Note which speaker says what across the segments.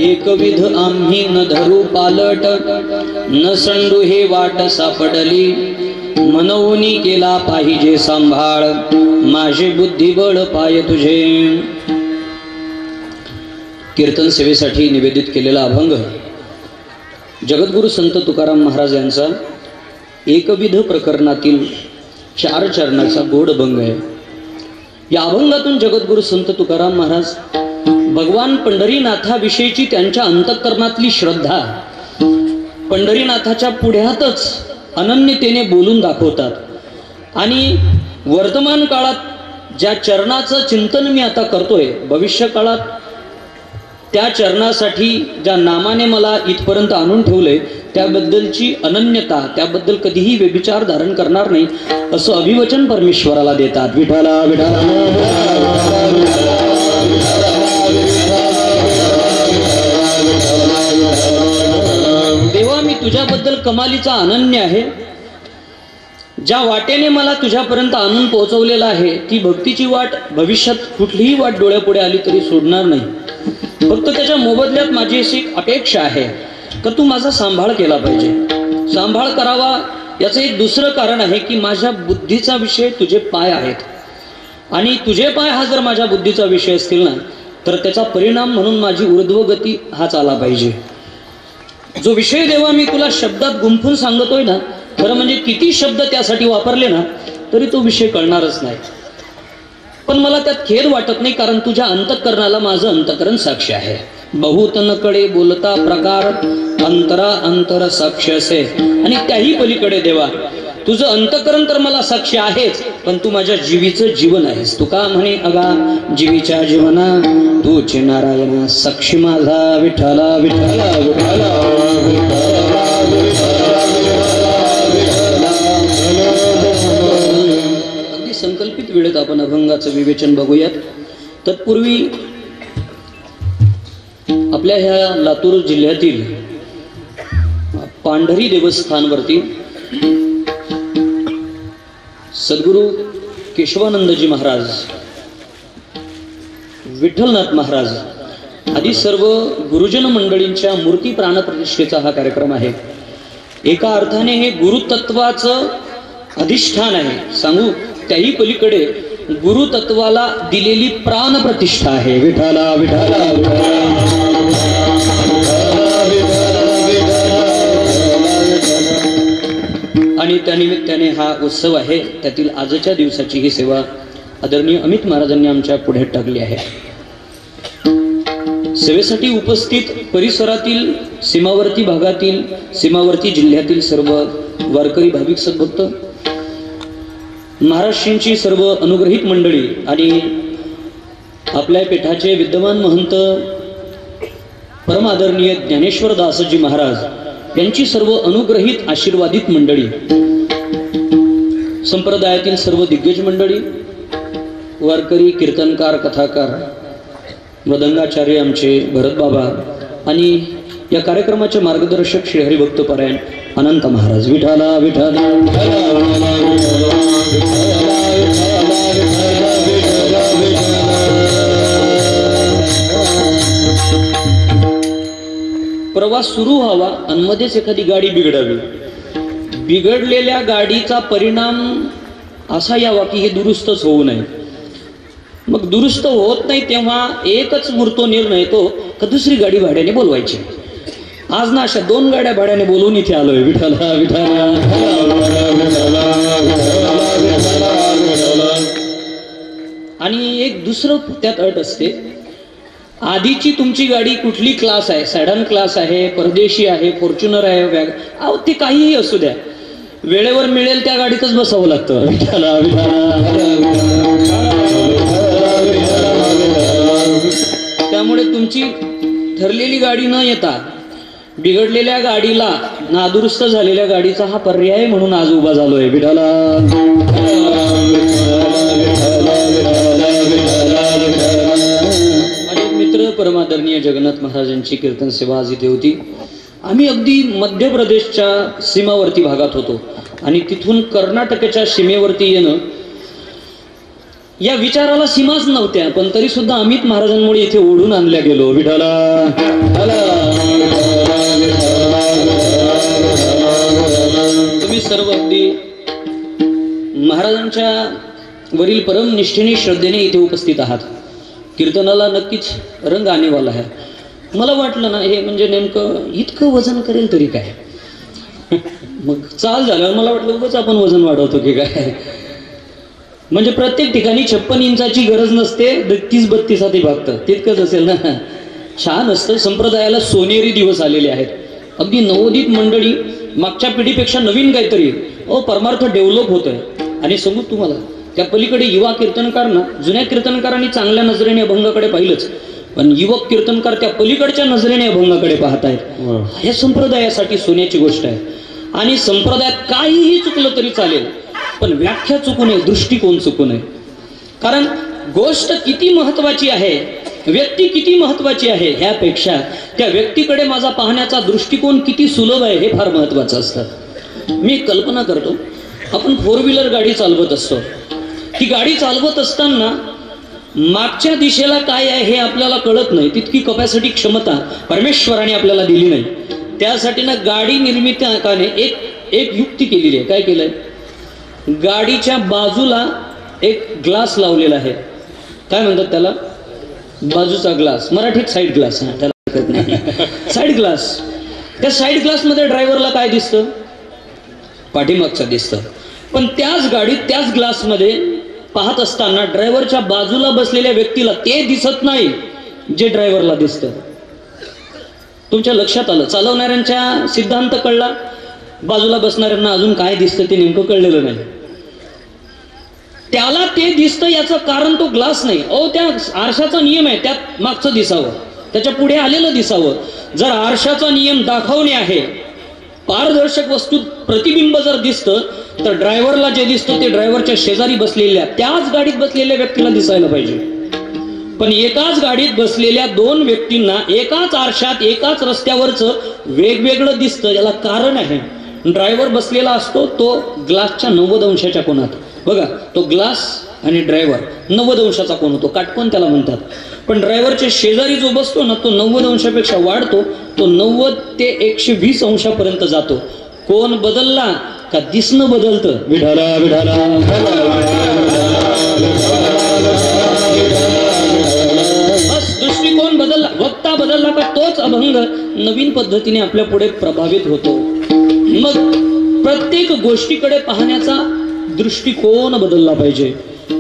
Speaker 1: एकविध आम्ही न धरू पालट, न संडू हे वाट सापडली, मनवूनी केला पाहिजे सांभाळ, माझे बुद्धिबळ पाय तुझे. कीर्तन सेवेसाठी निवेदित केलेला अभंग जगद्गुरु संत तुकाराम महाराज यांचा एकविध प्रकरणातील 4 चरणाचा गोड अभंग आहे. या अभंगातून जगद्गुरु संत तुकाराम महाराज भगवान पंढरीनाथाविषयीची त्यांच्या अंतःकरणातली श्रद्धा पंढरीनाथाच्या पुढ्यातच अनन्यतेने बोलून दाखवतात. आणि वर्तमान काळात ज्या चरणाचं चिंतन मी आता करतोय, भविष्य काळात त्या चरणासाठी ज्या नामाने मला इथपर्यंत आणून ठेवलंय त्याबद्दलची अनन्यता, त्याबद्दल कधीही व्यभिचार धारण करणार नाही असं अभिवचन परमेश्वराला देतात. विठाला विठाला देवा, मी तुझ्याबद्दल कमालीचा अनन्य आहे. ज्या वाटेने मला तुझ्यापर्यंत आणून पोहोचवलेला आहे ती भक्तीची वाट भविष्यात कुठलीही वाट डोळ्यापुढे आली तरी सोडणार नाही. फक्त त्याच्या मोबदल्यात माझी अशी अपेक्षा आहे की तू माझा सांभाळ केला पाहिजे. सांभाळ करावा याचं एक दुसरं कारण आहे की माझ्या बुद्धीचा विषय तुझे पाय आहेत, आणि तुझे पाय हा जर माझ्या बुद्धीचा विषय असतील ना तर त्याचा परिणाम म्हणून माझी ऊर्ध्वगती हाच आला पाहिजे. जो विषय देवा मी तुला शब्दात गुंफून सांगतोय ना, खरं म्हणजे किती शब्द त्यासाठी वापरले ना तरी तो विषय कळणारच नाही. पण मला त्यात खेद वाटत नाही, कारण तुझ्या अंतःकरणाला माझं अंतःकरण साक्ष आहे. बहुत नकडे बोलता प्रकार अंतरा अंतर साक्ष असे, आणि त्याही पलीकडे देवा तुझं अंतःकरण तर मला साक्ष आहेच, पण तू माझ्या जीवीचं जीवन आहेस. तू का म्हणे अगा जीवीच्या जीवना तूच नारायण साक्षी माझा. विठाला विठाला विठाला अगदी संकल्पित वेळेत आपण अभंगाचं विवेचन बघूयात. तत्पूर्वी आपल्या ह्या लातूर जिल्ह्यातील पांढरी देवस्थानवरती सद्गुरु केशवानंदजी महाराज, विठ्ठलनाथ महाराज आदी सर्व गुरुजन मंडळींच्या मूर्ती प्राणप्रतिष्ठेचा हा कार्यक्रम आहे. एका अर्थाने हे गुरुतत्वाचं अधिष्ठान आहे. सांगू त्याही पलीकडे गुरुतत्वाला दिलेली प्राणप्रतिष्ठा आहे. विठाला विठाला आणि त्यानिमित्ताने हा उत्सव आहे. त्यातील आजच्या दिवसाची ही सेवा आदरणीय अमित महाराजांनी आमच्या पुढे टाकली आहे. सेवेसाठी उपस्थित परिसरातील सीमावर्ती भागातील, सीमावर्ती जिल्ह्यातील सर्व वारकरी भाविक सद्भक्त, महाराष्ट्रींची सर्व अनुग्रहित मंडळी आणि आपल्या पीठाचे विद्यमान महंत परम आदरणीय ज्ञानेश्वर दासजी महाराज यांची सर्व अनुग्रहित आशीर्वादित मंडळी, संप्रदायातील सर्व दिग्गज मंडळी, वारकरी, कीर्तनकार, कथाकार, मृदंगाचार्य आमचे भरत बाबा आणि या कार्यक्रमाचे मार्गदर्शक श्री हरिभक्त परायण अनंत महाराज. विठाला विठाला प्रवास सुरू व्हावा आणि मध्येच एखादी गाडी बिघडावी. बिघडलेल्या गाडीचा परिणाम असा यावा की हे दुरुस्तच होऊ नये. मग दुरुस्त होत नाही तेव्हा एकच उरतो निर्णय तो का दुसरी गाडी भाड्याने बोलवायची. आज ना अशा 2 गाड्या भाड्याने बोलवून इथे आलोय. विठाला विठाला आणि एक दुसरं त्यात अट असते. आधीची तुमची गाडी कुठली क्लास आहे, सॅडन क्लास आहे, परदेशी आहे, फॉर्च्युनर आहे, वॅग, अहो ते काहीही असू द्या, वेळेवर मिळेल त्या गाडीतच बसावं लागतं. विठाला त्यामुळे तुमची ठरलेली गाडी न येता बिघडलेल्या गाडीला, नादुरुस्त झालेल्या गाडीचा हा पर्याय म्हणून आज उभा झालोय. विठाला माझे मित्र परमादरणीय जगन्नाथ महाराजांची कीर्तन सेवा आज इथे होती. आम्ही अगदी मध्य प्रदेशच्या सीमावर्ती भागात होतो आणि तिथून कर्नाटकच्या सीमेवरती येणं या विचाराला सीमाच नव्हत्या, पण तरी सुद्धा अमित महाराजांमुळे इथे ओढून आणल्या गेलो. विठाला तुम्ही सर्व अगदी महाराजांच्या वरील परम निष्ठेने श्रद्धेने इथे उपस्थित आहात. कीर्तनाला नक्कीच रंग आणेवाला आहे. मला वाटलं ना हे म्हणजे नेमकं इतकं वजन करेल तरी काय. मग चाल झाल्यावर मला वाटलं उगाच आपण वजन वाढवतो की काय. म्हणजे प्रत्येक ठिकाणी 56 इंचाची गरज नसते, 32-32 भागतं तितकंच असेल ना. छान असतं. संप्रदायाला सोनेरी दिवस आलेले आहेत. अगदी नवोदित मंडळी मागच्या पिढीपेक्षा नवीन काहीतरी परमार्थ डेव्हलप होत आहे. आणि सांगू तुम्हाला त्या पलीकडे युवा कीर्तनकारना जुन्या कीर्तनकारांनी चांगल्या नजरेने अभंगाकडे पाहिलंच, पण युवक कीर्तनकार त्या पलीकडच्या नजरेने अभंगाकडे पाहत आहेत. हे संप्रदायासाठी सोन्याची गोष्ट आहे. आणि संप्रदायात काहीही चुकलं तरी चालेल, पण व्याख्या चुकू नये, दृष्टिकोन चुकू नये. कारण गोष्ट किती महत्वाची आहे, व्यक्ती किती महत्वाची आहे, ह्यापेक्षा त्या व्यक्तीकडे माझा पाहण्याचा दृष्टिकोन किती सुलभ आहे हे फार महत्वाचं असतं. मी कल्पना करतो, आपण 4 व्हीलर गाडी चालवत असतो. ती गाडी चालवत असताना मागच्या दिशेला काय आहे हे आपल्याला कळत नाही. तितकी कपॅसिटी क्षमता परमेश्वराने आपल्याला दिली नाही. त्यासाठी ना गाडी निर्मितीकाने एक युक्ती केलेली आहे. काय केलंय, गाडीच्या बाजूला एक ग्लास लावलेला आहे. काय म्हणतात त्याला, बाजूचा ग्लास, मराठीत साईड ग्लास. त्याला हरकत नाही, साईड ग्लास. त्या साईड ग्लास मध्ये ड्रायव्हरला काय दिसतं, पाठीमागचं दिसतं. पण त्याच गाडीत त्याच ग्लास मध्ये पाहत असताना ड्रायव्हरच्या बाजूला बसलेल्या व्यक्तीला ते दिसत नाही जे ड्रायव्हरला दिसतं. तुमच्या लक्षात आलं, चालवणाऱ्यांच्या सिद्धांत कळला, बाजूला बसणाऱ्यांना अजून काय दिसतं ते नेमकं कळलेलं नाही. त्याला ते दिसतं याचं कारण तो ग्लास नाही. त्या आरशाचा नियम आहे, त्यात मागचं दिसावं, त्याच्या पुढे आलेलं दिसावं. जर आरशाचा नियम दाखवणे आहे, पारदर्शक वस्तू प्रतिबिंब जर दिसतं, तर ड्रायव्हरला जे दिसतं ते ड्रायव्हरच्या शेजारी बसलेल्या त्याच गाडीत बसलेल्या व्यक्तीला दिसायला पाहिजे. पण एकाच गाडीत बसलेल्या 2 व्यक्तींना एकाच आरशात एकाच रस्त्यावरचं वेगवेगळं दिसतं. याला कारण आहे, ड्रायव्हर बसलेला असतो तो ग्लासच्या 90 अंशाच्या कोणात. बघा, तो ग्लास आणि ड्रायव्हर 90 अंशाचा कोण होतो, काटकोन त्याला म्हणतात. पण ड्रायव्हरच्या शेजारी जो बसतो ना, तो 90 अंशापेक्षा वाढतो. तो 90 ते 120 अंशापर्यंत जातो. कोण बदलला का दिसणं बदलतं. विठाला विठाला बस दृष्टिकोन बदलला, वक्ता बदलला का तोच अभंग नवीन पद्धतीने आपल्या पुढे प्रभावित होतो. मग प्रत्येक गोष्टीकडे पाहण्याचा दृष्टिकोन बदलला पाहिजे.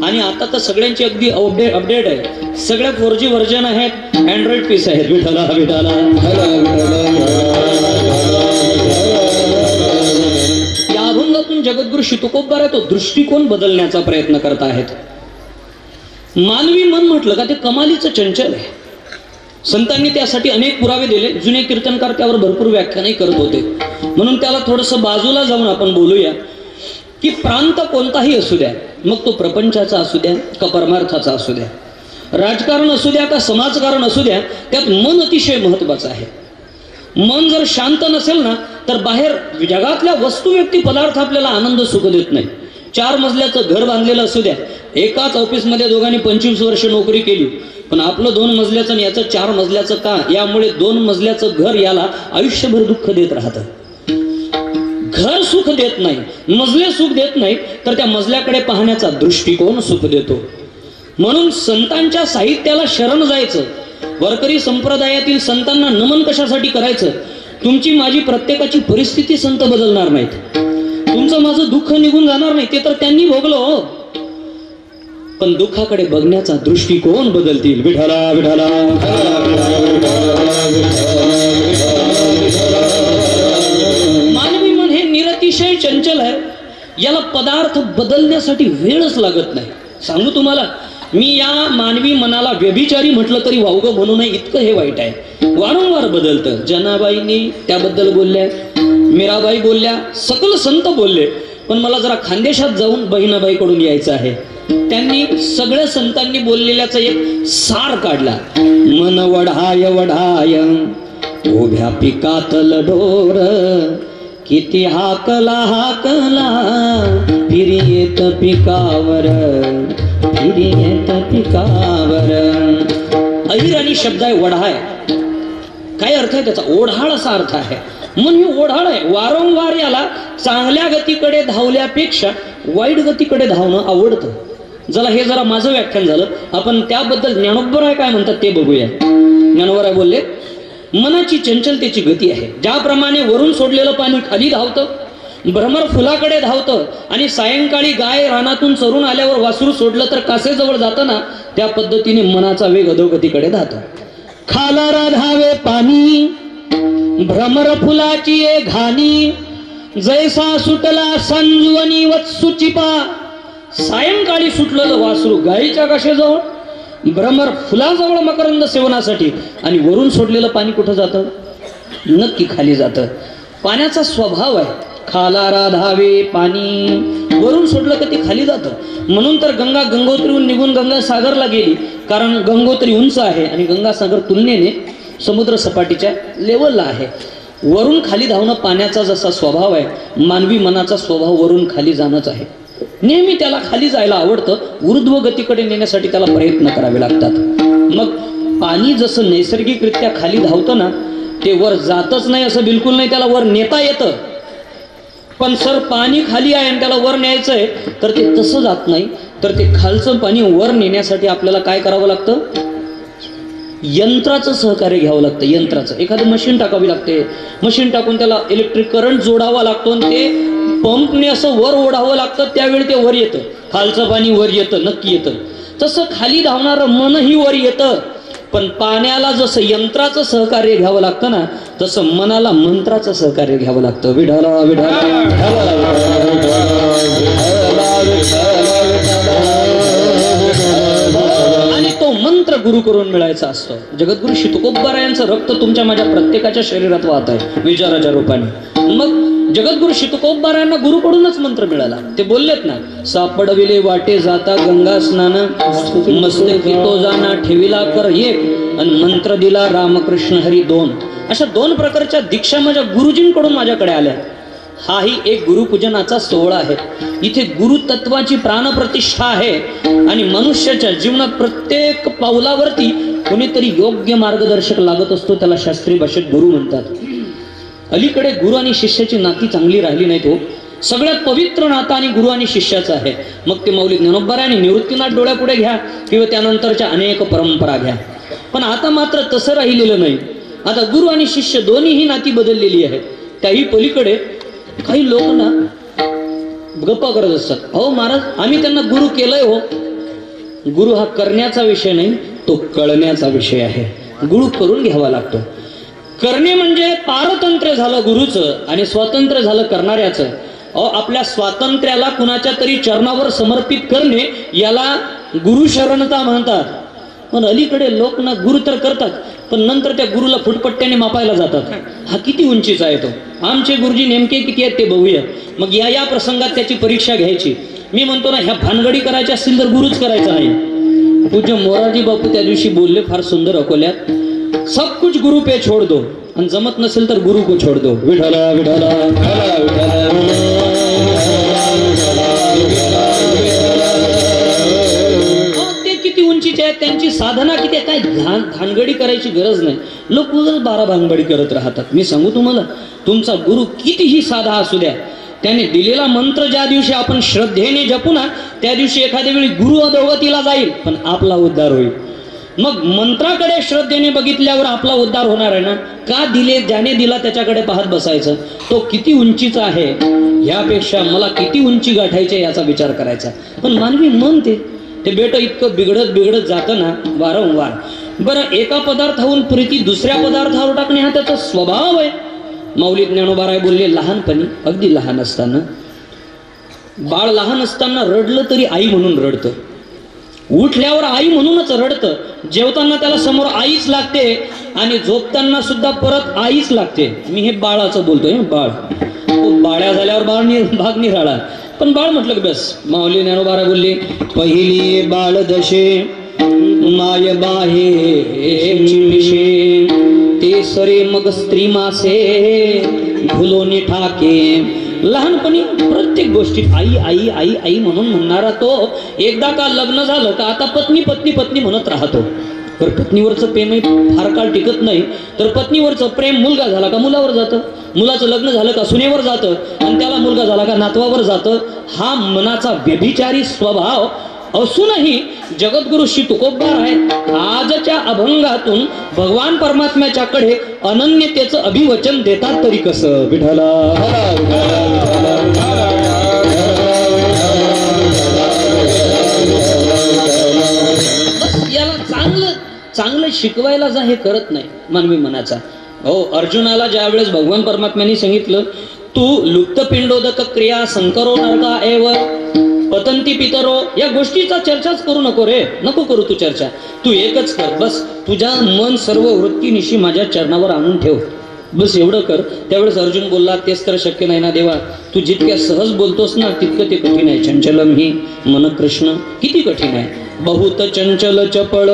Speaker 1: आणि आता तर सगळ्यांची अगदी अपडेट आहे. सगळ्या 4G व्हर्जन आहेत, अँड्रॉइड पीस आहेत. विठाला विठाला या अभंगातून जगद्गुरु श्री तुकोबा तो दृष्टिकोन बदलण्याचा प्रयत्न करत आहेत. मानवी मन म्हटलं का ते कमालीचं चंचल आहे. संतांनी त्यासाठी अनेक पुरावे दिले. जुने कीर्तनकार त्यावर भरपूर व्याख्यानही करत होते. म्हणून त्याला थोडंसं बाजूला जाऊन आपण बोलूया की प्रांत कोणताही असू द्या, मग तो प्रपंचाचा असू द्या का परमार्थाचा असू द्या, राजकारण असू द्या का समाजकारण असू द्या, त्यात मन अतिशय महत्वाचं आहे. मन जर शांत नसेल ना, तर बाहेर जगातल्या वस्तू व्यक्ती पदार्थ आपल्याला आनंद सुख देत नाही. 4 मजल्याचं घर बांधलेलं असू द्या, एकाच ऑफिसमध्ये दोघांनी 25 वर्ष नोकरी केली, पण आपलं 2 मजल्याचं आणि याचं 4 मजल्याचं का, यामुळे 2 मजल्याचं घर याला आयुष्यभर दुःख देत राहतं. घर सुख देत नाही, मजले सुख देत नाही, तर त्या मजल्याकडे पाहण्याचा दृष्टिकोन सुख देतो. म्हणून संतांच्या साहित्याला शरण जायचं. वारकरी संप्रदायातील संतांना नमन कशासाठी करायचं. तुमची माझी प्रत्येकाची परिस्थिती संत बदलणार नाहीत. तुमचं माझं दुःख निघून जाणार नाही, ते तर त्यांनी भोगलं हो. पण दुःखाकडे बघण्याचा दृष्टिकोन बदलतील. विठाला विठाला मानवी मन हे निरतिशय चंचल आहे. याला पदार्थ बदलण्यासाठी वेळच लागत नाही. सांगू तुम्हाला, मी या मानवी मनाला व्यभिचारी म्हटलं तरी वावगं म्हणू नये, इतकं हे वाईट आहे. वारंवार बदलतं. जनाबाईंनी त्याबद्दल बोलल्या, मीराबाई बोलल्या, सकल संत बोलले. पण मला जरा खानदेशात जाऊन बहिणाबाईकडून यायचं आहे. त्यांनी सगळ्या संतांनी बोललेल्याचा एक सार काढला. मन वढाय वढाय उभ्या पिकातल ढोर किती हाकला फिरी येत पिकावर, फिरी येत पिकावर. ऐर आणि शब्द आहे ओढा आहे. काय अर्थ आहे त्याचा? ओढाळ असा अर्थ आहे. म्हणून ही ओढाळ आहे. वारंवार याला चांगल्या गतीकडे धावल्यापेक्षा वाईट गतीकडे धावणं आवडतं. जरा हे जरा माझं व्याख्यान झालं. आपण त्याबद्दल ज्ञानोबराय काय म्हणतात ते बघूया. ज्ञानोबराय बोलले, मनाची चंचलतेची गती आहे. ज्याप्रमाणे वरून सोडलेलं पाणी खाली धावतं, भ्रमर फुलाकडे धावतं आणि सायंकाळी गाय रानातून चरून आल्यावर वासरू सोडलं तर कासेजवळ जातं ना, त्या पद्धतीने मनाचा वेग अधोगतीकडे धावतो. खाला राधावे पाणी भ्रमर फुलाची ए घाणी, जैसा सुटला संजुवनी वत्सुची पा. सायंकाळी सुटलेलं वासरू गायीच्या काशेजवळ, भ्रमर फुलाजवळ मकरंद सेवनासाठी, आणि वरून सोडलेलं पाणी कुठं जातं? नक्की खाली जातं. पाण्याचा स्वभाव आहे खाला राधावे पाणी, वरून सोडलं का ते खाली जातं. म्हणून तर गंगा गंगोत्रीहून निघून गंगा सागरला गेली, कारण गंगोत्री उंच आहे आणि गंगासागर तुलनेने समुद्र सपाटीच्या लेवलला आहे. वरून खाली धावणं पाण्याचा जसा स्वभाव आहे, मानवी मनाचा स्वभाव वरून खाली जाणंच आहे. नेहमी त्याला खाली जायला आवडतं. ऊर्ध्व गतीकडे नेण्यासाठी त्याला प्रयत्न करावे लागतात. मग पाणी जसं नैसर्गिकरित्या खाली धावतं ना, ते वर जातच नाही असं बिलकुल नाही, त्याला वर नेता येतं. पण सर पाणी खाली आहे आणि त्याला वर न्यायचं आहे तर ते तसं जात नाही. तर ते खालचं पाणी वर नेण्यासाठी आपल्याला काय करावं लागतं? यंत्राचं सहकार्य घ्यावं लागतं. यंत्राचं एखादं मशीन टाकावी लागते. मशीन टाकून त्याला इलेक्ट्रिक करंट जोडावा लागतो आणि ते पंपने असं वर ओढावं लागतं. त्यावेळी ते वर येतं. खालचं पाणी वर येतं, नक्की येतं. तसं खाली धावणारं मनही वर येतं. पण पाण्याला जसं यंत्राचं सहकार्य घ्यावं लागतं ना, तसं मनाला मंत्राचं सहकार्य घ्यावं लागतं. विठला विठला आणि तो मंत्र गुरु करून मिळायचा असतो. जगद्गुरु श्री तुकोबाराय यांचं रक्त तुमच्या माझ्या प्रत्येकाच्या शरीरात वाहत आहे विचाराच्या रूपाने. मग जगद्गुरु श्री तुकोबारायांना गुरुकडूनच मंत्र मिळाला. ते बोललेत ना, सापडविले वाटे जाता गंगा स्नान, मस्तकी तो जाना ठेविला कर एक, आणि मंत्र दिला रामकृष्ण हरी दोन. अशा दोन प्रकारच्या दीक्षा माझ्या गुरुजींकडून माझ्याकडे आल्या. हाही एक गुरुपूजनाचा सोहळा आहे. इथे गुरुतत्वाची प्राणप्रतिष्ठा आहे आणि मनुष्याच्या जीवनात प्रत्येक पावलावरती कोणीतरी योग्य मार्गदर्शक लागत असतो. त्याला शास्त्रीय भाषेत गुरु म्हणतात. अलीकडे गुरु आणि शिष्याची नाती चांगली राहिली नाही. तो सगळ्यात पवित्र नातं आणि गुरु आणि शिष्याचं आहे. मग ते मौलिक ज्ञानोबराय आणि निवृत्तीनाथ डोळ्यापुढे घ्या किंवा त्यानंतरच्या अनेक परंपरा घ्या. पण आता मात्र तसं राहिलेलं नाही. आता गुरु आणि शिष्य दोन्हीही नाती बदललेली आहेत. त्याही पलीकडे काही लोक ना गप्पा करत असतात. अहो महाराज, आम्ही त्यांना गुरु केलंय. हो, गुरु हा करण्याचा विषय नाही, तो कळण्याचा विषय आहे. गुरु करून घ्यावा लागतो. करणे म्हणजे पारतंत्र्य झालं गुरुचं आणि स्वातंत्र्य झालं करणाऱ्याचं. आपल्या स्वातंत्र्याला कुणाच्या तरी चरणावर समर्पित करणे याला गुरुशरणता म्हणतात. पण अलीकडे लोक ना गुरु तर करतात, पण नंतर त्या गुरुला फुटपट्ट्याने मापायला जातात. हा किती उंचीचा आहे तो, आमचे गुरुजी नेमके किती आहेत ते बघूया. मग या प्रसंगात त्याची परीक्षा घ्यायची. मी म्हणतो ना, ह्या भानगडी करायच्या असतील तर गुरुच करायचा नाही. पूज्य मोरारजी बापू त्या दिवशी बोलले फार सुंदर अकोल्यात, सब कुछ गुरु पे छोड़ दो, आणि जमत नसेल तर गुरु को छोड़ दो. विठला विठला ते किती उंचीचे आहेत, त्यांची साधना किती, काय भानगडी करायची गरज नाही. लोक उगाच बारा भानगडी करत राहतात. मी सांगू तुम्हाला, तुमचा गुरु कितीही साधा असू द्या, त्याने दिलेला मंत्र ज्या दिवशी आपण श्रद्धेने जपू ना, त्या दिवशी एखाद्या वेळी गुरु अधोगतीला जाईल पण आपला उद्धार होईल. मग मंत्राकडे श्रद्धेने बघितल्यावर आपला उद्धार होणार आहे ना. का दिले, ज्याने दिला त्याच्याकडे पाहत बसायचं. तो किती उंचीचा आहे यापेक्षा मला किती उंची गाठायची याचा विचार करायचा. पण मानवी मन ते बेट इतकं बिघडत जातं ना वारंवार. बरं, एका पदार्थाहून प्रीती दुसऱ्या पदार्थावर टाकणे हा त्याचा स्वभाव आहे. मौलिक ज्ञानोबराय बोलले, लहानपणी, अगदी लहान असताना, बाळ लहान असताना रडलं तरी आई म्हणून रडतं, उठल्यावर आई म्हणूनच रडतं, जेवताना त्याला समोर आईच लागते आणि झोपताना सुद्धा परत आईच लागते. मी हे बाळाचं बोलतोय. बाळ बाळ्या झाल्यावर भाग निराळा, पण बाळ म्हटलं की बस. माऊली ज्ञानोबराय बोलले, पहिली बाळ दशे माय बाहे चिमिशे, ते सरे मग स्त्री मासे, भुलोनी ठाके. लहानपणी प्रत्येक गोष्टीत आई आई आई आई म्हणून म्हणणारा तो एकदा का लग्न झालं का आता पत्नी पत्नी पत्नी म्हणत राहतो. तर पत्नीवरचं प्रेम फार काळ टिकत नाही. तर पत्नीवरचं प्रेम मुलगा झाला का मुलावर जातं, मुलाचं लग्न झालं का सुनेवर जातं, आणि त्याला मुलगा झाला का नातवावर जातं. हा मनाचा व्यभिचारी स्वभाव असूनही जगद्गुरु श्री तुकोबा आहेत आजच्या अभंगातून भगवान परमात्म्याच्याकडे अनन्यतेचं अभिवचन देतात. तरी कसं विठ्ठला याला चांगलं चांगलं शिकवायला जा हे करत नाही मानवी मनाचा. हो, अर्जुनाला ज्या वेळेस भगवान परमात्म्यांनी सांगितलं तू लुप्त पिंडोदक क्रिया संकरो नरका एव पतंती पितरो, या गोष्टीचा चर्चाच करू नको रे, नको करू तू चर्चा. तू एकच कर, बस तुझ्या मन सर्व वृत्तीनिशी माझ्या चरणावर आणून ठेव, बस एवढं कर. त्यावेळेस अर्जुन बोलला तेच तर शक्य नाही ना देवा, तू जितक्या सहज बोलतोस ना तितकं ते कठीण आहे. चंचलम ही मन कृष्ण, किती कठीण आहे. बहुत चंचल चपळ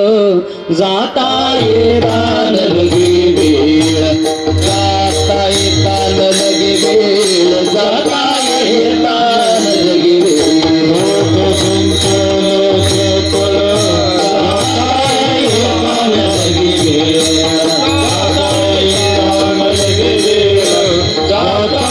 Speaker 1: जाता येता न लगे वेळ, जाता येता न लगे वेळ, जाता येता न लगे वेळ. बहुत चंचल चपळ जाता येता न लगे वेळ, जाता येता न लगे वेळ, जाता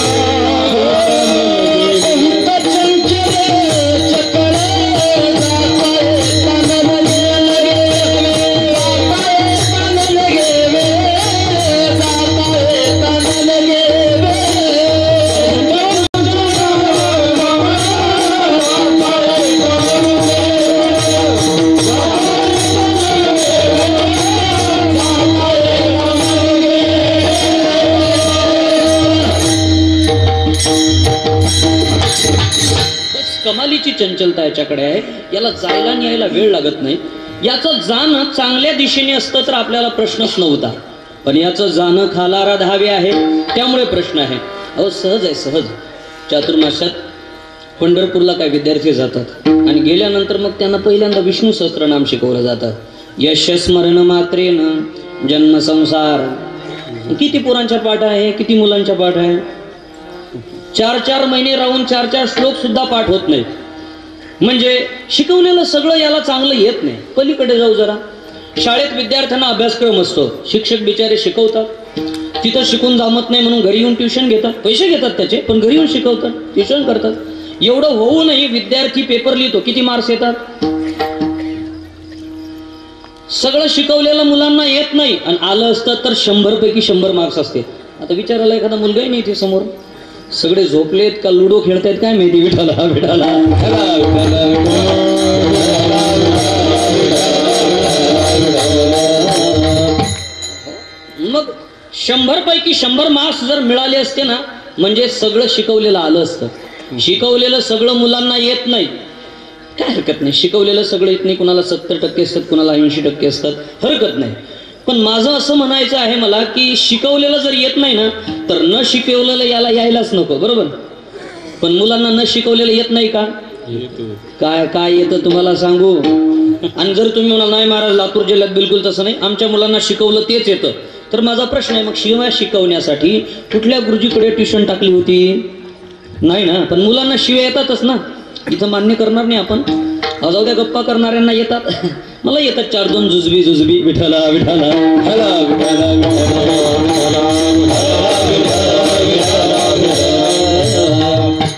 Speaker 1: कमालीची चंचलता याच्याकडे आहे. याला जायला आणि यायला वेळ लागत नाही. याचं जाणं चांगल्या दिशेने असतं तर आपल्याला प्रश्नच नव्हता, पण याचं जाणं खालारा धावे आहे त्यामुळे प्रश्न आहे. अहो सहज आहे, सहज. चातुर्मासात पंढरपूरला काही विद्यार्थी जातात आणि गेल्यानंतर मग त्यांना पहिल्यांदा विष्णू सहस्त्रनाम शिकवलं जातं. यश स्मरण मात्रेन जन्म संसार. किती पोरांच्या पाठ आहे, किती मुलांच्या पाठ आहे. 4-4 महिने राहून 4-4 श्लोक सुद्धा पाठ होत नाही. म्हणजे शिकवलेलं सगळं याला चांगलं येत नाही. पलीकडे जाऊ जरा. शाळेत विद्यार्थ्यांना अभ्यासक्रम असतो, शिक्षक बिचारे शिकवतात, तिथं शिकून जमत नाही म्हणून घरी येऊन ट्युशन घेतात, पैसे घेतात त्याचे, पण घरी येऊन शिकवतात, ट्युशन करतात. एवढं होऊनही विद्यार्थी पेपर लिहितो, किती मार्क्स येतात. सगळं शिकवलेलं मुलांना येत नाही आणि आलं असतं तर 100 पैकी 100 मार्क्स असते. आता विचारायला एखादा मुलगाही नाही इथे समोर, सगळे झोपलेत का लुडो खेळतायत काय माहिती. विठाला विठाला मग 100 पैकी 100 मार्क्स जर मिळाले असते ना म्हणजे सगळं शिकवलेलं आलं असतं. शिकवलेलं सगळं मुलांना येत नाही, काय हरकत नाही. शिकवलेलं सगळं येत नाही, कुणाला 70% असतात, कुणाला 80% असतात, हरकत नाही. पण माझं असं म्हणायचं आहे मला की शिकवलेलं जर येत नाही ना तर न शिकवलेलं याला यायलाच नको, बरोबर. पण मुलांना न शिकवलेलं येत नाही का, काय काय येतं तुम्हाला सांगू. आणि जर तुम्ही म्हणाल नाही महाराज लातूर जिल्ह्यात बिलकुल तसं नाही, आमच्या मुलांना शिकवलं तेच येतं, तर माझा प्रश्न आहे मग शिवाय शिकवण्यासाठी कुठल्या गुरुजीकडे ट्युशन टाकली होती. नाही ना, पण मुलांना शिव्या येतातच ना. इथं मान्य करणार नाही आपण, जाऊ द्या गप्पा करणाऱ्यांना येतात, मला येतात 4-2 जुजबी जुजबी. विठाला विठाला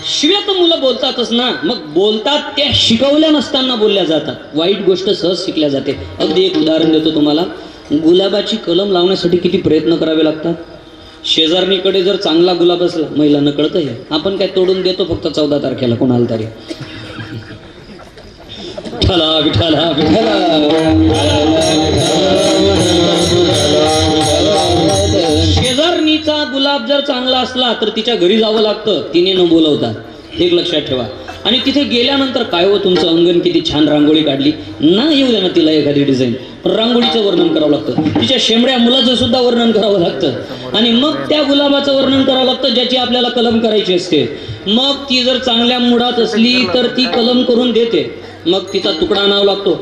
Speaker 1: शिव्या तर मुलं बोलतातच ना. मग बोलतात त्या शिकवल्या नसताना बोलल्या जातात. वाईट गोष्ट सहज शिकल्या जाते. अगदी एक उदाहरण देतो तुम्हाला. गुलाबाची कलम लावण्यासाठी किती प्रयत्न करावे लागतात. शेजारणीकडे जर चांगला गुलाब असला, महिलांना कळतं हे, आपण काय तोडून देतो फक्त 14 तारखेला कोणाला तरी. विठाला विठाला शेजारणीचा गुलाब जर चांगला असला तर तिच्या घरी जावं लागतं, तिने न बोलवता. एक लक्षात ठेवा. आणि तिथे गेल्यानंतर काय हो तुमचं अंगण किती छान रांगोळी काढली ना, येऊ द्या ना तिला एखादी डिझाईन, रांगोळीचं वर्णन करावं लागतं. तिच्या शेंबड्या मुलाचं सुद्धा वर्णन करावं लागतं आणि मग त्या गुलाबाचं वर्णन करावं लागतं ज्याची आपल्याला कलम करायची असते. मग ती जर चांगल्या मुडात असली तर ती कलम करून देते. मग तिचा तुकडा आणावा लागतो.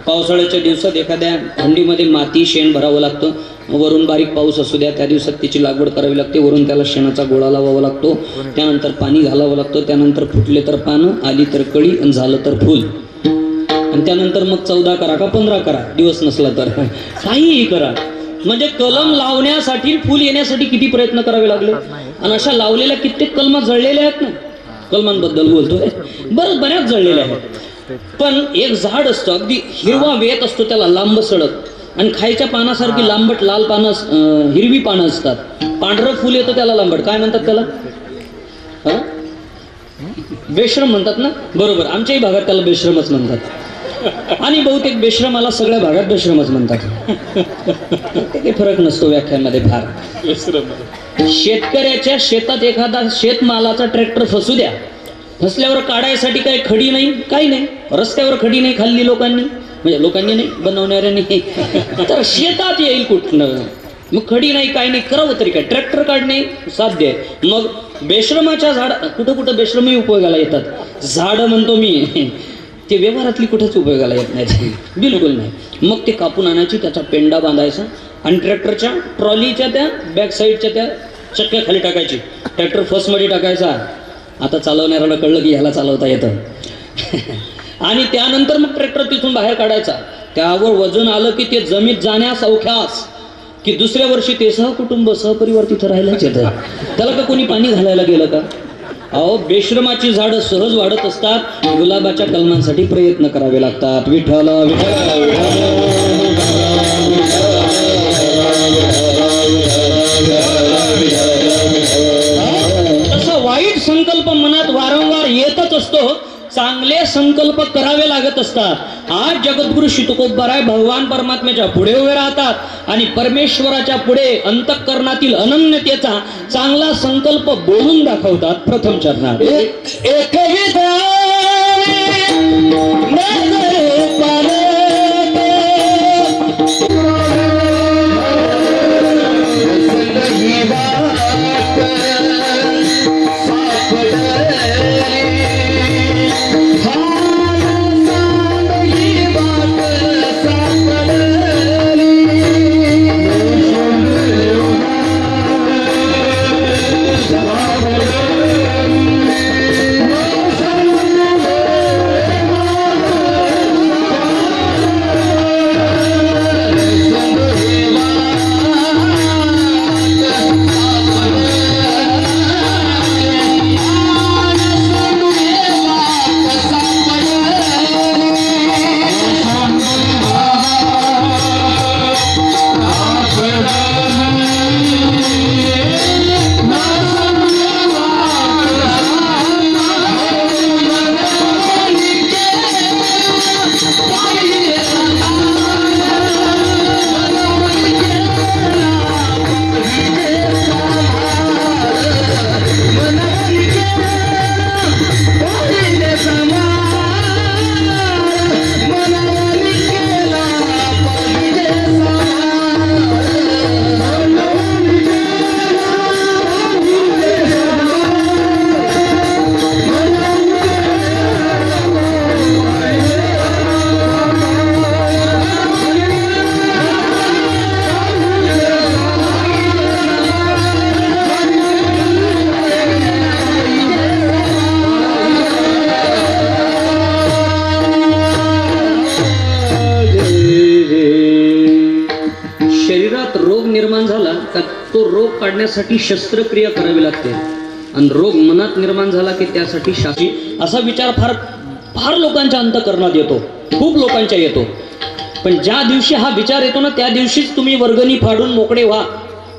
Speaker 1: पावसाळ्याच्या दिवसात एखाद्या हंडीमध्ये माती शेण भरावं लागतं वरून बारीक पाऊस असू द्या, त्या दिवसात त्याची लागवड करावी लागते, वरून त्याला शेणाचा गोळा लावावा लागतो, त्यानंतर पाणी घालावं लागतं, त्यानंतर फुटले तर पानं, आली तर कळी आणि झालं तर फुल, आणि त्यानंतर मग 14 करा का 15 करा, दिवस नसला तर काहीही करा. म्हणजे कलम लावण्यासाठी, फुल येण्यासाठी किती प्रयत्न करावे लागले. आणि अशा लावलेल्या कित्येक कलमा जळलेल्या आहेत ना, कलमांबद्दल बोलतोय, बऱ्याच जळलेल्या आहेत. पण एक झाड असतं, अगदी हिरवा वेत असतो त्याला, लांब सडक, आणि खायच्या पानासारखी लांबट लाल पानं, हिरवी पानं असतात, पांढरं फुल येतं त्याला लांबट, काय म्हणतात त्याला? बेश्रम म्हणतात ना, बरोबर, आमच्याही भागात त्याला बेश्रमच म्हणतात, आणि बहुतेक बेश्रमाला सगळ्या भागात बेश्रमच म्हणतात. काही फरक नसतो व्याख्यामध्ये फार. शेतकऱ्याच्या शेतात एखादा शेतमालाचा ट्रॅक्टर फसू द्या, फसल्यावर काढायसाठी काही खडी नाही, काही नाही, रस्त्यावर खडी नाही खाल्ली लोकांनी, म्हणजे लोकांनी नाही, बनवणाऱ्यांनी, तर शेतात येईल कुठनं, मग खडी नाही, काय नाही, करावं तरी काय, ट्रॅक्टर काढणे साध्य आहे. मग बेश्रमाच्या झाड, कुठं कुठं बेश्रमही उपयोगाला येतात, झाडं म्हणतो मी, ते व्यवहारातली कुठेच उपयोगाला येत नाही, बिलकुल नाही. मग ते कापून आणायची, त्याचा पेंडा बांधायचा आणि ट्रॅक्टरच्या ट्रॉलीच्या त्या बॅक साईडच्या त्या चक्क्या खाली टाकायची, ट्रॅक्टर फर्स्टमध्ये टाकायचा. आता चालवणाऱ्याला कळलं की ह्याला चालवता येतं आणि त्यानंतर मग ट्रॅक्टर तिथून बाहेर काढायचा. त्यावर वजन आलं की ते जमीत जाण्यास अवख्यास की दुसऱ्या वर्षी ते सहकुटुंब सहपरिवार तिथं राहायलाच येतं. त्याला का कोणी पाणी घालायला गेलं का? अहो, बेश्रमाची झाडं सहज वाढत असतात, गुलाबाच्या कलमांसाठी प्रयत्न करावे लागतात. विठ्ठल तसा वाईट संकल्प मनात वारंवार येतच असतो, चांगले संकल्प करावे लागत असतात. आज जगद्गुरु श्री तुकोबाराय भगवान परमात्म्याच्या पुढे उभे राहतात आणि परमेश्वराच्या पुढे अंतःकरणातील अनन्यतेचा चांगला संकल्प बोलून दाखवतात. प्रथम चरणात काढण्यासाठी शस्त्रक्रिया करावी लागते आणि रोग मनात निर्माण झाला की त्यासाठी शास्त्री असा विचार फार फार लोकांच्या अंतःकरणात येतो, खूप लोकांच्या येतो. पण ज्या दिवशी हा विचार येतो ना, त्या दिवशीच तुम्ही वर्गणी फाडून मोकळे व्हा.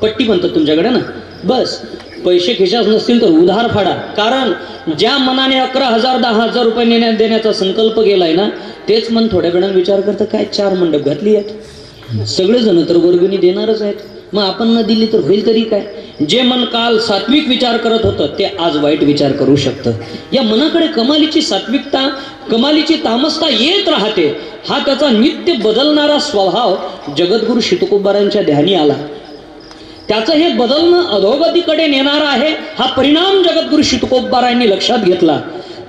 Speaker 1: पट्टी म्हणतात तुमच्याकडे ना, बस पैसे खिशात नसतील तर उधार फाडा. कारण ज्या मनाने 11,000 10,000 रुपये देण्याचा संकल्प केलाय ना, तेच मन थोड्या वेळाने विचार करतं काय 4 मंडप घातली आहेत, सगळेजण तर वर्गणी देणारच आहेत, मग आपण न दिली तर होईल तरी काय. जे मन काल सात्विक विचार करत होतं ते आज वाईट विचार करू शकतं. या मनाकडे कमालीची सात्विकता, कमालीची तामसता येत राहते. हा त्याचा नित्य बदलणारा स्वभाव जगद्गुरु श्री तुकोबारायांच्या ध्यानी आला. त्याचं हे बदलणं अधोगतीकडे नेणारा आहे, हा परिणाम जगद्गुरु श्री तुकोबारायांनी लक्षात घेतला.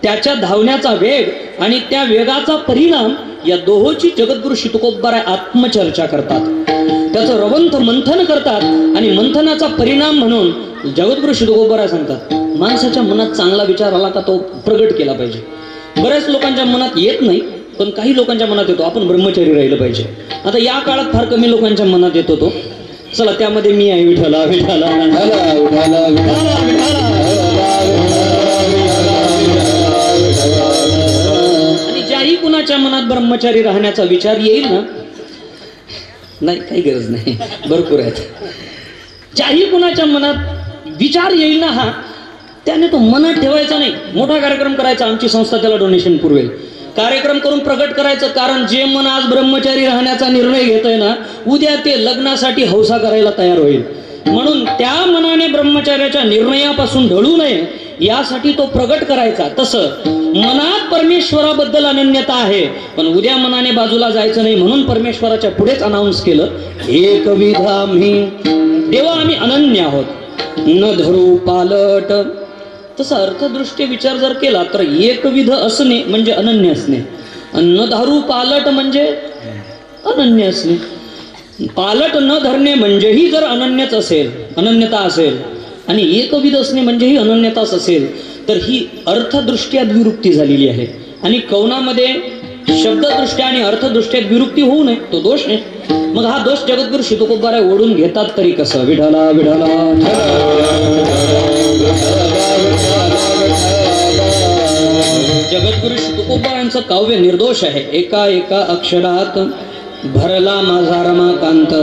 Speaker 1: त्याच्या धावण्याचा वेग आणि त्या वेगाचा परिणाम या दोहोची जगद्गुरु श्री तुकोबाराय आत्मचर्चा करतात. त्याचं रवंथ मंथन करतात आणि मंथनाचा परिणाम म्हणून जगद्गुरु श्री तुकोबाराय सांगतात माणसाच्या मनात चांगला विचार आला का तो प्रगट केला पाहिजे. बऱ्याच लोकांच्या मनात येत नाही, पण काही लोकांच्या मनात येतो. आपण ब्रह्मचारी राहिलं पाहिजे. आता या काळात फार कमी लोकांच्या मनात येतो तो. चला त्यामध्ये मी आहे. विठ्ठला विठ्ठला आणि ज्याही कुणाच्या मनात ब्रह्मचारी राहण्याचा विचार येईल ना, नाही काही गरज नाही, भरपूर आहेत. ज्याही कुणाच्या मनात विचार येईल ना, हा त्याने तो मनात ठेवायचा नाही. मोठा कार्यक्रम करायचा, आमची संस्था त्याला डोनेशन पुरवेल. कार्यक्रम करून प्रगट करायचं. कारण जे मन आज ब्रह्मचारी राहण्याचा निर्णय घेतोय ना, उद्या ते लग्नासाठी हौसा करायला तयार होईल. म्हणून त्या मनाने ब्रह्मचार्याच्या निर्णयापासून ढळू नये यासाठी तो प्रगट करायचा. तसं मनात परमेश्वराबद्दल अनन्यता आहे, पण उद्या मनाने बाजूला जायचं नाही. म्हणून परमेश्वराच्या पुढेच अनाऊन्स केलं, एकविध आम्ही देवा आम्ही अनन्य आहोत, न धरू पालट. तसा अर्थदृष्ट्या विचार जर केला तर एकविध असणे म्हणजे अनन्य असणे, न धारू पालट म्हणजे अनन्य असणे. पालट न धरणे म्हणजेही जर अनन्यच असेल, अनन्यता असेल, आणि एकविध असणे म्हणजेही अनन्यताच असेल, तर ही अर्थदृष्ट्या द्विरुक्ती झालेली आहे. आणि कवनामध्ये शब्ददृष्ट्या आणि अर्थदृष्ट्या द्विरुक्ती होऊ नये, तो दोष आहे. मग हा दोष जगद्गुरु श्री तुकोबाराय ओढून घेतात तरी कसं? विठाला विठाला जगद्गुरु श्री तुकोबारायांचं काव्य निर्दोष आहे. एका एका अक्षरात भरला माझा रमाकांत